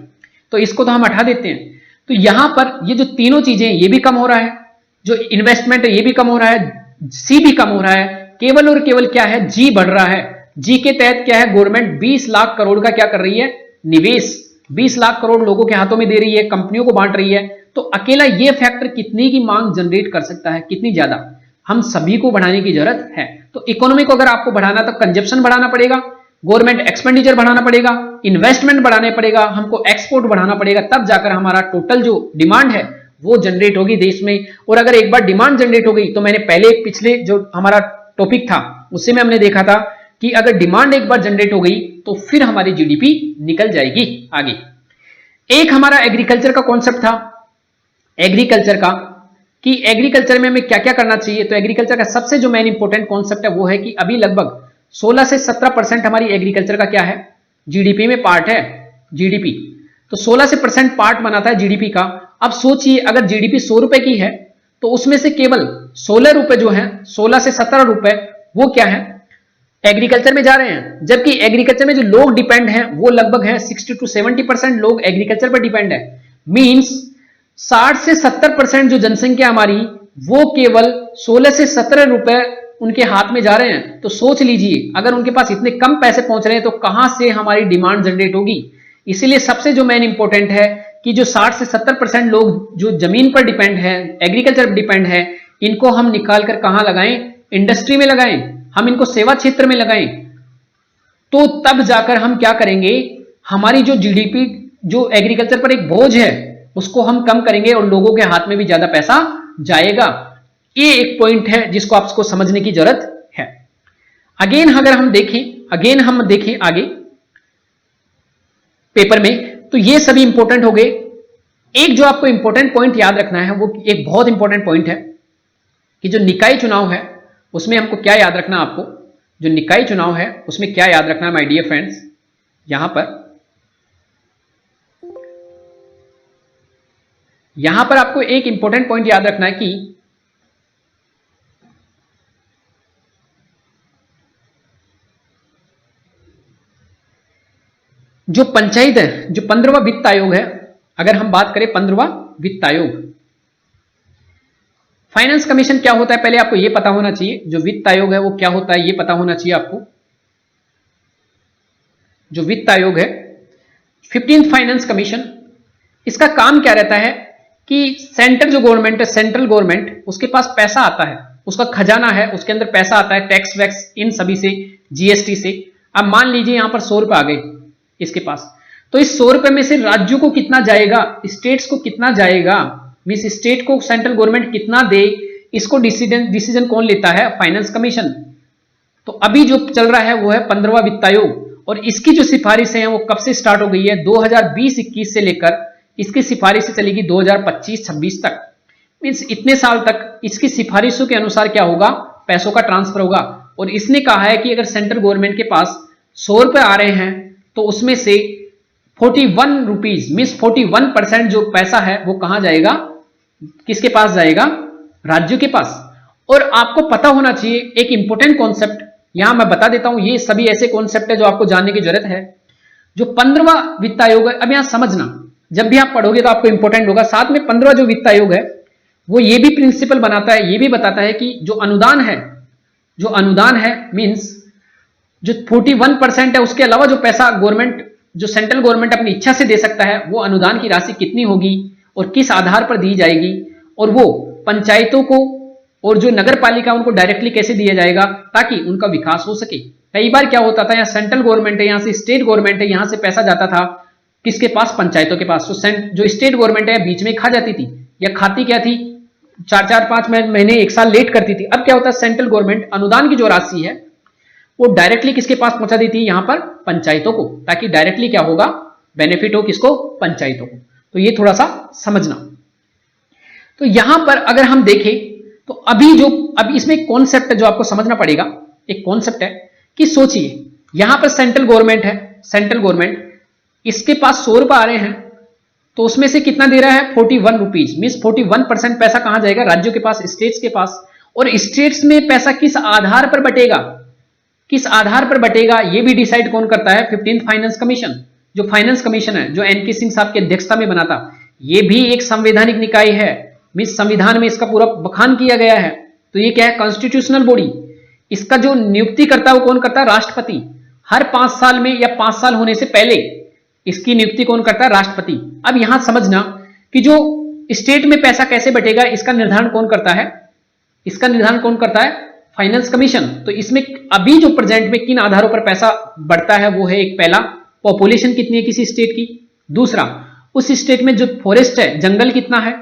तो इसको तो हम हटा देते हैं। तो यहां पर ये जो तीनों चीजें, ये भी कम हो रहा है, जो इन्वेस्टमेंट है ये भी कम हो रहा है, सी भी कम हो रहा है, केवल और केवल क्या है, जी बढ़ रहा है। जी के तहत क्या है, गवर्नमेंट 20 लाख करोड़ का क्या कर रही है, निवेश 20 लाख करोड़ लोगों के हाथों में दे रही है, कंपनियों को बांट रही है। तो अकेला ये फैक्टर कितनी की मांग जनरेट कर सकता है, कितनी ज्यादा, हम सभी को बढ़ाने की जरूरत है। तो इकोनॉमी को अगर आपको बढ़ाना तो कंजप्शन बढ़ाना पड़ेगा, गवर्नमेंट एक्सपेंडिचर बढ़ाना पड़ेगा, इन्वेस्टमेंट बढ़ाने पड़ेगा, हमको एक्सपोर्ट बढ़ाना पड़ेगा, तब जाकर हमारा टोटल जो डिमांड है वो जनरेट होगी देश में। और अगर एक बार डिमांड जनरेट हो गई तो मैंने पहले पिछले जो हमारा टॉपिक था उससे में हमने देखा था कि अगर डिमांड एक बार जनरेट हो गई तो फिर हमारी जीडीपी निकल जाएगी आगे। एक हमारा एग्रीकल्चर का कॉन्सेप्ट था, एग्रीकल्चर का, कि एग्रीकल्चर में हमें क्या क्या करना चाहिए। तो एग्रीकल्चर का सबसे जो मेन इंपॉर्टेंट कॉन्सेप्ट है वो है कि अभी लगभग 16 से 17% हमारी एग्रीकल्चर का क्या है, जीडीपी में पार्ट है, जीडीपी। तो 16 से % पार्ट बनाता है जीडीपी का। अब सोचिए अगर जीडीपी 100 रुपए की है तो उसमें से केवल 16 रुपए जो है, 16 से 17 रुपए वो क्या है, एग्रीकल्चर में जा रहे हैं। जबकि एग्रीकल्चर में जो लोग डिपेंड हैं वो लगभग है 60 to 70% लोग एग्रीकल्चर पर डिपेंड है। मींस 60 से 70% जो जनसंख्या हमारी वो केवल 16 से 17 रुपए उनके हाथ में जा रहे हैं। तो सोच लीजिए अगर उनके पास इतने कम पैसे पहुंच रहे हैं तो कहां से हमारी डिमांड जनरेट होगी। इसीलिए सबसे जो मेन इंपॉर्टेंट है कि जो 60 से 70% लोग जो जमीन पर डिपेंड है, एग्रीकल्चर पर डिपेंड है, इनको हम निकाल कर कहां लगाएं, इंडस्ट्री में लगाएं, हम इनको सेवा क्षेत्र में लगाएं। तो तब जाकर हम क्या करेंगे, हमारी जो जीडीपी जो एग्रीकल्चर पर एक बोझ है उसको हम कम करेंगे और लोगों के हाथ में भी ज्यादा पैसा जाएगा। ये एक पॉइंट है जिसको आपको समझने की जरूरत है। अगेन हम देखें आगे पेपर में, तो ये सभी इंपॉर्टेंट हो गए। एक जो आपको इंपॉर्टेंट पॉइंट याद रखना है, वो एक बहुत इंपॉर्टेंट पॉइंट है कि जो निकाय चुनाव है उसमें हमको क्या याद रखना, आपको जो निकाय चुनाव है उसमें क्या याद रखना है माय डियर फ्रेंड्स। यहां पर आपको एक इंपॉर्टेंट पॉइंट याद रखना है कि जो पंचायत है, जो 15वां वित्त आयोग है, अगर हम बात करें 15वां वित्त आयोग, फाइनेंस कमीशन क्या होता है पहले आपको यह पता होना चाहिए। जो वित्त आयोग है वो क्या होता है ये पता होना चाहिए आपको। जो वित्त आयोग है 15th फाइनेंस कमीशन, इसका काम क्या रहता है कि सेंट्रल जो गवर्नमेंट है, सेंट्रल गवर्नमेंट, उसके पास पैसा आता है, उसका खजाना है, उसके अंदर पैसा आता है टैक्स वैक्स इन सभी से, जीएसटी से। अब मान लीजिए यहां पर 100 रुपए आ गए इसके पास, तो इस 100 रुपए में से राज्यों को कितना जाएगा, स्टेट्स को कितना जाएगा, मींस स्टेट को सेंट्रल गवर्नमेंट कितना दे, इसको डिसीजन कौन लेता है, फाइनेंस कमीशन। तो अभी जो चल रहा है वो है 15वां वित्त आयोग, और इसकी जो सिफारिशें हैं वो कब से स्टार्ट हो गई है, 2020-21 से लेकर इसकी सिफारिशें चलेगी 2025-26 तक। मींस इतने साल तक इसकी सिफारिशों के अनुसार क्या होगा, पैसों का ट्रांसफर होगा। और इसने कहा है कि अगर सेंट्रल गवर्नमेंट के पास 100 रुपए आ रहे हैं तो उसमें से 41 रुपीज मींस 41% जो पैसा है वो कहां जाएगा, किसके पास जाएगा, राज्यों के पास। और आपको पता होना चाहिए एक इंपॉर्टेंट कॉन्सेप्ट, यहां मैं बता देता हूं, ये सभी ऐसे कॉन्सेप्ट है जो आपको जानने की जरूरत है। जो 15वां वित्त आयोग है, अब यहां समझना, जब भी आप पढ़ोगे तो आपको इंपॉर्टेंट होगा। साथ में 15वां जो वित्त आयोग है वो ये भी प्रिंसिपल बनाता है, ये भी बताता है कि जो अनुदान है मींस जो 41% है, उसके अलावा जो पैसा गवर्नमेंट, जो सेंट्रल गवर्नमेंट अपनी इच्छा से दे सकता है, वो अनुदान की राशि कितनी होगी और किस आधार पर दी जाएगी, और वो पंचायतों को और जो नगर पालिका उनको डायरेक्टली कैसे दिया जाएगा ताकि उनका विकास हो सके। कई बार क्या होता था, यहाँ सेंट्रल गवर्नमेंट है, यहाँ से स्टेट गवर्नमेंट है, यहां से पैसा जाता था किसके पास, पंचायतों के पास। तो जो स्टेट गवर्नमेंट है बीच में खा जाती थी, या खाती क्या थी, 4-5 महीने 1 साल लेट करती थी। अब क्या होता है, सेंट्रल गवर्नमेंट अनुदान की जो राशि है वो डायरेक्टली किसके पास पहुंचा देती है, यहां पर पंचायतों को, ताकि डायरेक्टली क्या होगा, बेनिफिट हो किसको, पंचायतों को। तो ये थोड़ा सा समझना। तो यहां पर अगर हम देखें तो अभी इसमें कॉन्सेप्ट जो आपको समझना पड़ेगा, एक कॉन्सेप्ट है कि सोचिए यहां पर सेंट्रल गवर्नमेंट है, सेंट्रल गवर्नमेंट इसके पास 100 रुपए आ रहे हैं, तो उसमें से कितना दे रहा है, 41 रुपीज मींस 41% पैसा कहां जाएगा, राज्यों के पास, स्टेट्स के पास। और स्टेट्स में पैसा किस आधार पर बटेगा, किस आधार पर बटेगा, ये भी डिसाइड कौन करता है, 15th फाइनेंस कमीशन। जो फाइनेंस कमीशन है जो एनके सिंह साहब की अध्यक्षता में बना था, ये भी एक संवैधानिक निकाय है, मींस संविधान में इसका पूरा बखान किया गया है। तो ये क्या है, कॉन्स्टिट्यूशनल बॉडी। इसका जो नियुक्ति करता है वो कौन करता है, राष्ट्रपति। हर 5 साल में या 5 साल होने से पहले इसकी नियुक्ति कौन करता है, राष्ट्रपति। अब यहां समझना कि जो स्टेट में पैसा कैसे बटेगा, इसका निर्धारण कौन करता है, इसका निर्धारण कौन करता है, फाइनेंस कमीशन। तो इसमें अभी जो प्रेजेंट में किन आधारों पर पैसा बढ़ता है वो है, एक पहला पॉपुलेशन कितनी है किसी स्टेट की, दूसरा उस स्टेट में जो फॉरेस्ट है, जंगल कितना है,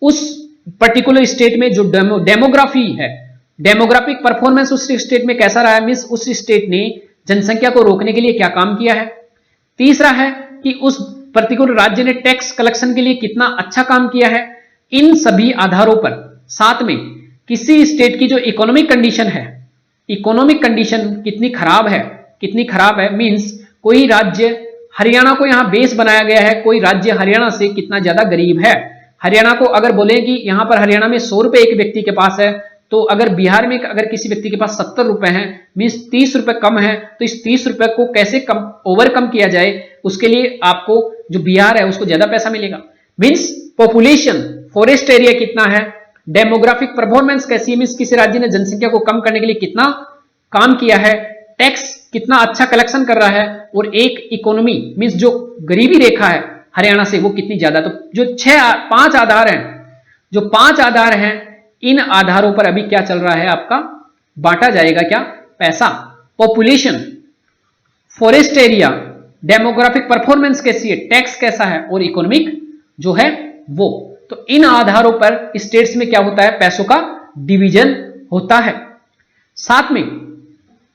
उस पर्टिकुलर स्टेट में जो डेमोग्राफी है, डेमोग्राफिक परफॉर्मेंस उस स्टेट में कैसा रहा है, मींस उस स्टेट ने जनसंख्या को रोकने के लिए क्या काम किया है। तीसरा है कि उस पर्टिकुलर राज्य ने टैक्स कलेक्शन के लिए कितना अच्छा काम किया है। इन सभी आधारों पर, साथ में किसी स्टेट की जो इकोनॉमिक कंडीशन है, इकोनॉमिक कंडीशन कितनी खराब है, मींस कोई राज्य, हरियाणा को यहां बेस बनाया गया है, कोई राज्य हरियाणा से कितना ज्यादा गरीब है। हरियाणा को अगर बोले कि यहां पर हरियाणा में 100 रुपए एक व्यक्ति के पास है, तो अगर बिहार में अगर किसी व्यक्ति के पास 70 रुपए हैं, मींस 30 रुपए कम है, तो इस 30 रुपए को कैसे ओवरकम किया जाए, उसके लिए आपको जो बिहार है उसको ज्यादा पैसा मिलेगा। मींस पॉपुलेशन, फॉरेस्ट एरिया कितना है, डेमोग्राफिक परफॉर्मेंस कैसी है, मीन्स किसी राज्य ने जनसंख्या को कम करने के लिए कितना काम किया है, टैक्स कितना अच्छा कलेक्शन कर रहा है, और एक इकोनॉमी मीन्स जो गरीबी रेखा है हरियाणा से वो कितनी ज्यादा। तो जो 5 आधार हैं, जो 5 आधार हैं, इन आधारों पर अभी क्या चल रहा है, आपका बांटा जाएगा क्या, पैसा। Population, forest area, demographic performance कैसी है, टैक्स कैसा है, और इकोनॉमिक जो है वो। तो इन आधारों पर स्टेट्स में क्या होता है, पैसों का डिवीजन होता है। साथ में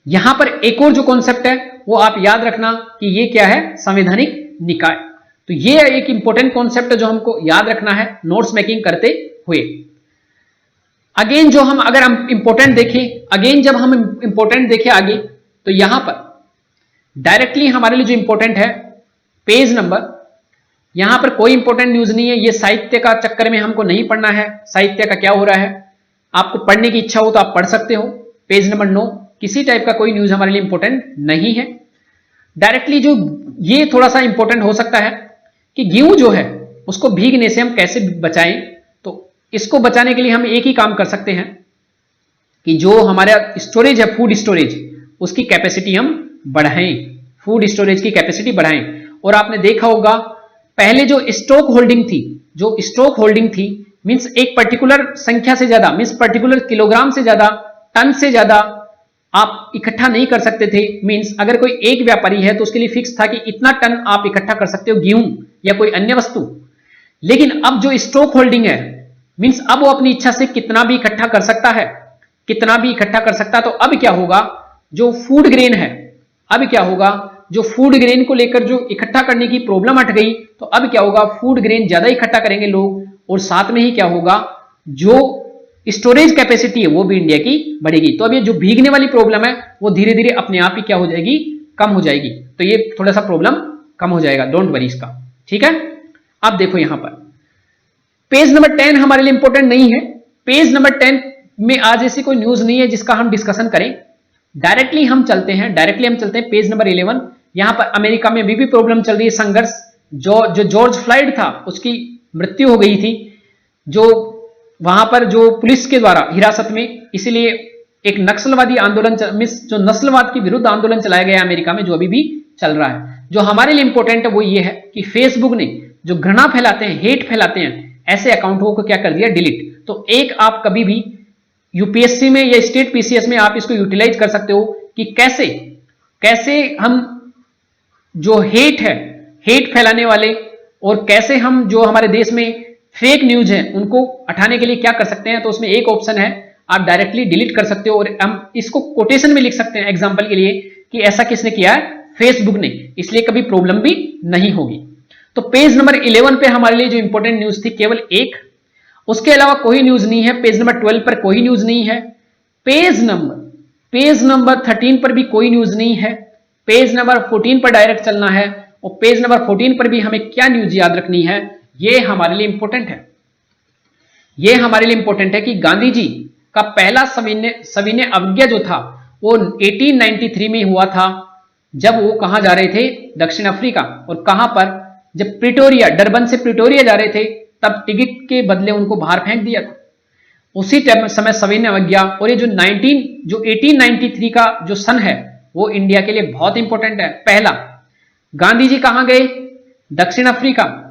यहां पर एक और जो कॉन्सेप्ट है वो आप याद रखना कि ये क्या है, संवैधानिक निकाय। तो ये एक इंपॉर्टेंट कॉन्सेप्ट है जो हमको याद रखना है नोट्स मेकिंग करते हुए। अगेन जो हम अगर हम इंपॉर्टेंट देखें, अगेन जब हम इंपॉर्टेंट देखें आगे, तो यहां पर डायरेक्टली हमारे लिए जो इंपॉर्टेंट है पेज नंबर, यहां पर कोई इंपॉर्टेंट न्यूज नहीं है, ये साहित्य का चक्कर में हमको नहीं पढ़ना है, साहित्य का क्या हो रहा है, आपको पढ़ने की इच्छा हो तो आप पढ़ सकते हो। पेज नंबर 9 किसी टाइप का कोई न्यूज हमारे लिए इंपॉर्टेंट नहीं है। डायरेक्टली जो ये थोड़ा सा इंपॉर्टेंट हो सकता है कि गेहूं जो है उसको भीगने से हम कैसे बचाएं। तो इसको बचाने के लिए हम एक ही काम कर सकते हैं कि जो हमारा स्टोरेज है, फूड स्टोरेज, उसकी कैपेसिटी हम बढ़ाएं, फूड स्टोरेज की कैपेसिटी बढ़ाएं। और आपने देखा होगा पहले जो स्टॉक होल्डिंग थी, मींस एक पर्टिकुलर संख्या से ज्यादा, मींस पर्टिकुलर किलोग्राम से ज्यादा, टन से ज्यादा आप इकट्ठा नहीं कर सकते थे। मींस अगर कोई एक व्यापारी है तो उसके लिए फिक्स था कि इतना टन आप इकट्ठा कर सकते हो गेहूं या कोई अन्य वस्तु। लेकिन अब जो स्टॉक होल्डिंग है, मींस अब वो अपनी इच्छा से कितना भी इकट्ठा कर सकता है, कितना भी इकट्ठा कर सकता है। तो अब क्या होगा, जो फूड ग्रेन है, अब क्या होगा, जो फूड ग्रेन को लेकर जो इकट्ठा करने की प्रॉब्लम हट गई, तो अब क्या होगा, फूड ग्रेन ज्यादा इकट्ठा करेंगे लोग, और साथ में ही क्या होगा, जो स्टोरेज कैपेसिटी है वो भी इंडिया की बढ़ेगी। तो अब ये जो भीगने वाली प्रॉब्लम है वो धीरे धीरे अपने आप ही क्या हो जाएगी, कम हो जाएगी। तो ये थोड़ा सा प्रॉब्लम कम हो जाएगा, डोंट वरी इसका, ठीक है। अब देखो यहां पर पेज नंबर 10 हमारे लिए इंपॉर्टेंट नहीं है। पेज नंबर 10 में आज ऐसी कोई न्यूज नहीं है जिसका हम डिस्कशन करें। डायरेक्टली हम चलते हैं पेज नंबर 11। यहां पर अमेरिका में भी प्रॉब्लम चल रही है, संघर्ष। जो जॉर्ज फ्लॉयड था उसकी मृत्यु हो गई थी, जो वहां पर जो पुलिस के द्वारा हिरासत में, इसलिए एक नक्सलवादी आंदोलन, जो नस्लवाद के विरुद्ध आंदोलन चलाया गया अमेरिका में, जो अभी भी चल रहा है। जो हमारे लिए इंपॉर्टेंट है वो ये है कि फेसबुक ने जो घृणा फैलाते हैं, हेट फैलाते हैं, ऐसे अकाउंटों को क्या कर दिया, डिलीट। तो एक आप कभी भी यूपीएससी में या स्टेट पीसीएस में आप इसको यूटिलाइज कर सकते हो कि कैसे हम जो हेट है, हेट फैलाने वाले, और कैसे हम जो हमारे देश में फेक न्यूज है उनको हटाने के लिए क्या कर सकते हैं। तो उसमें एक ऑप्शन है, आप डायरेक्टली डिलीट कर सकते हो, और हम इसको कोटेशन में लिख सकते हैं एग्जांपल के लिए कि ऐसा किसने किया है, फेसबुक ने, इसलिए कभी प्रॉब्लम भी नहीं होगी। तो पेज नंबर 11 पे हमारे लिए जो इंपॉर्टेंट न्यूज थी केवल एक, उसके अलावा कोई न्यूज नहीं है। पेज नंबर 12 पर कोई न्यूज नहीं है। पेज नंबर 13 पर भी कोई न्यूज नहीं है। पेज नंबर 14 पर डायरेक्ट चलना है, और पेज नंबर 14 पर भी हमें क्या न्यूज याद रखनी है, ये हमारे लिए इंपॉर्टेंट है। ये हमारे लिए इंपॉर्टेंट है कि गांधी जी का पहला सविनय अवज्ञा जो था वो 1893 में हुआ था, जब वो कहां जा रहे थे, दक्षिण अफ्रीका। और कहां पर, जब प्रिटोरिया, डरबन से प्रिटोरिया जा रहे थे, तब टिकट के बदले उनको बाहर फेंक दिया था। उसी समय सविनय अवज्ञा। और ये जो 1893 का जो सन है वो इंडिया के लिए बहुत इंपॉर्टेंट है। पहला, गांधी जी कहां गए, दक्षिण अफ्रीका।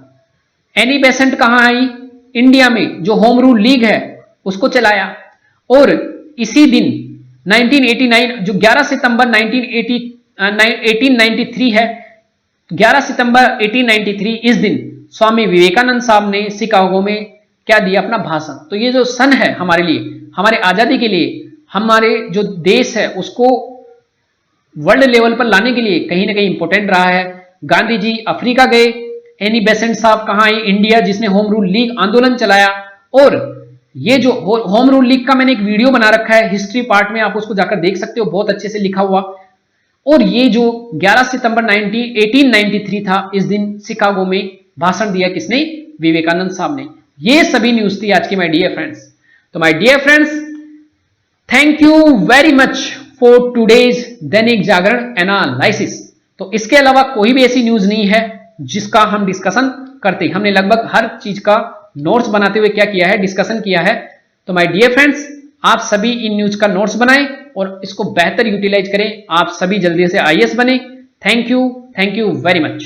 एनी बेसेंट कहां आई, इंडिया में, जो होम रूल लीग है उसको चलाया। और इसी दिन 1989, जो 11 सितंबर 1893 है, 11 सितंबर 1893, इस दिन स्वामी विवेकानंद साहब ने शिकागो में क्या दिया, अपना भाषण। तो ये जो सन है हमारे लिए, हमारे आजादी के लिए, हमारे जो देश है उसको वर्ल्ड लेवल पर लाने के लिए कहीं ना कहीं इंपॉर्टेंट रहा है। गांधी जी अफ्रीका गए, एनी बेसेंट साहब कहां आई, इंडिया, जिसने होम रूल लीग आंदोलन चलाया। और ये जो होम रूल लीग का मैंने एक वीडियो बना रखा है हिस्ट्री पार्ट में, आप उसको जाकर देख सकते हो, बहुत अच्छे से लिखा हुआ। और ये जो 11 सितंबर 1893 था, इस दिन शिकागो में भाषण दिया किसने, विवेकानंद साहब ने। ये सभी न्यूज थी आज की माय डियर फ्रेंड्स। तो my dear friends, thank you very much for today's Dainik Jagran analysis. तो इसके अलावा कोई भी ऐसी न्यूज नहीं है जिसका हम डिस्कशन करते। हमने लगभग हर चीज का नोट्स बनाते हुए क्या किया है, डिस्कशन किया है। तो माय डियर फ्रेंड्स, आप सभी इन न्यूज का नोट्स बनाएं और इसको बेहतर यूटिलाइज करें। आप सभी जल्दी से आईएएस बने। Thank you very much.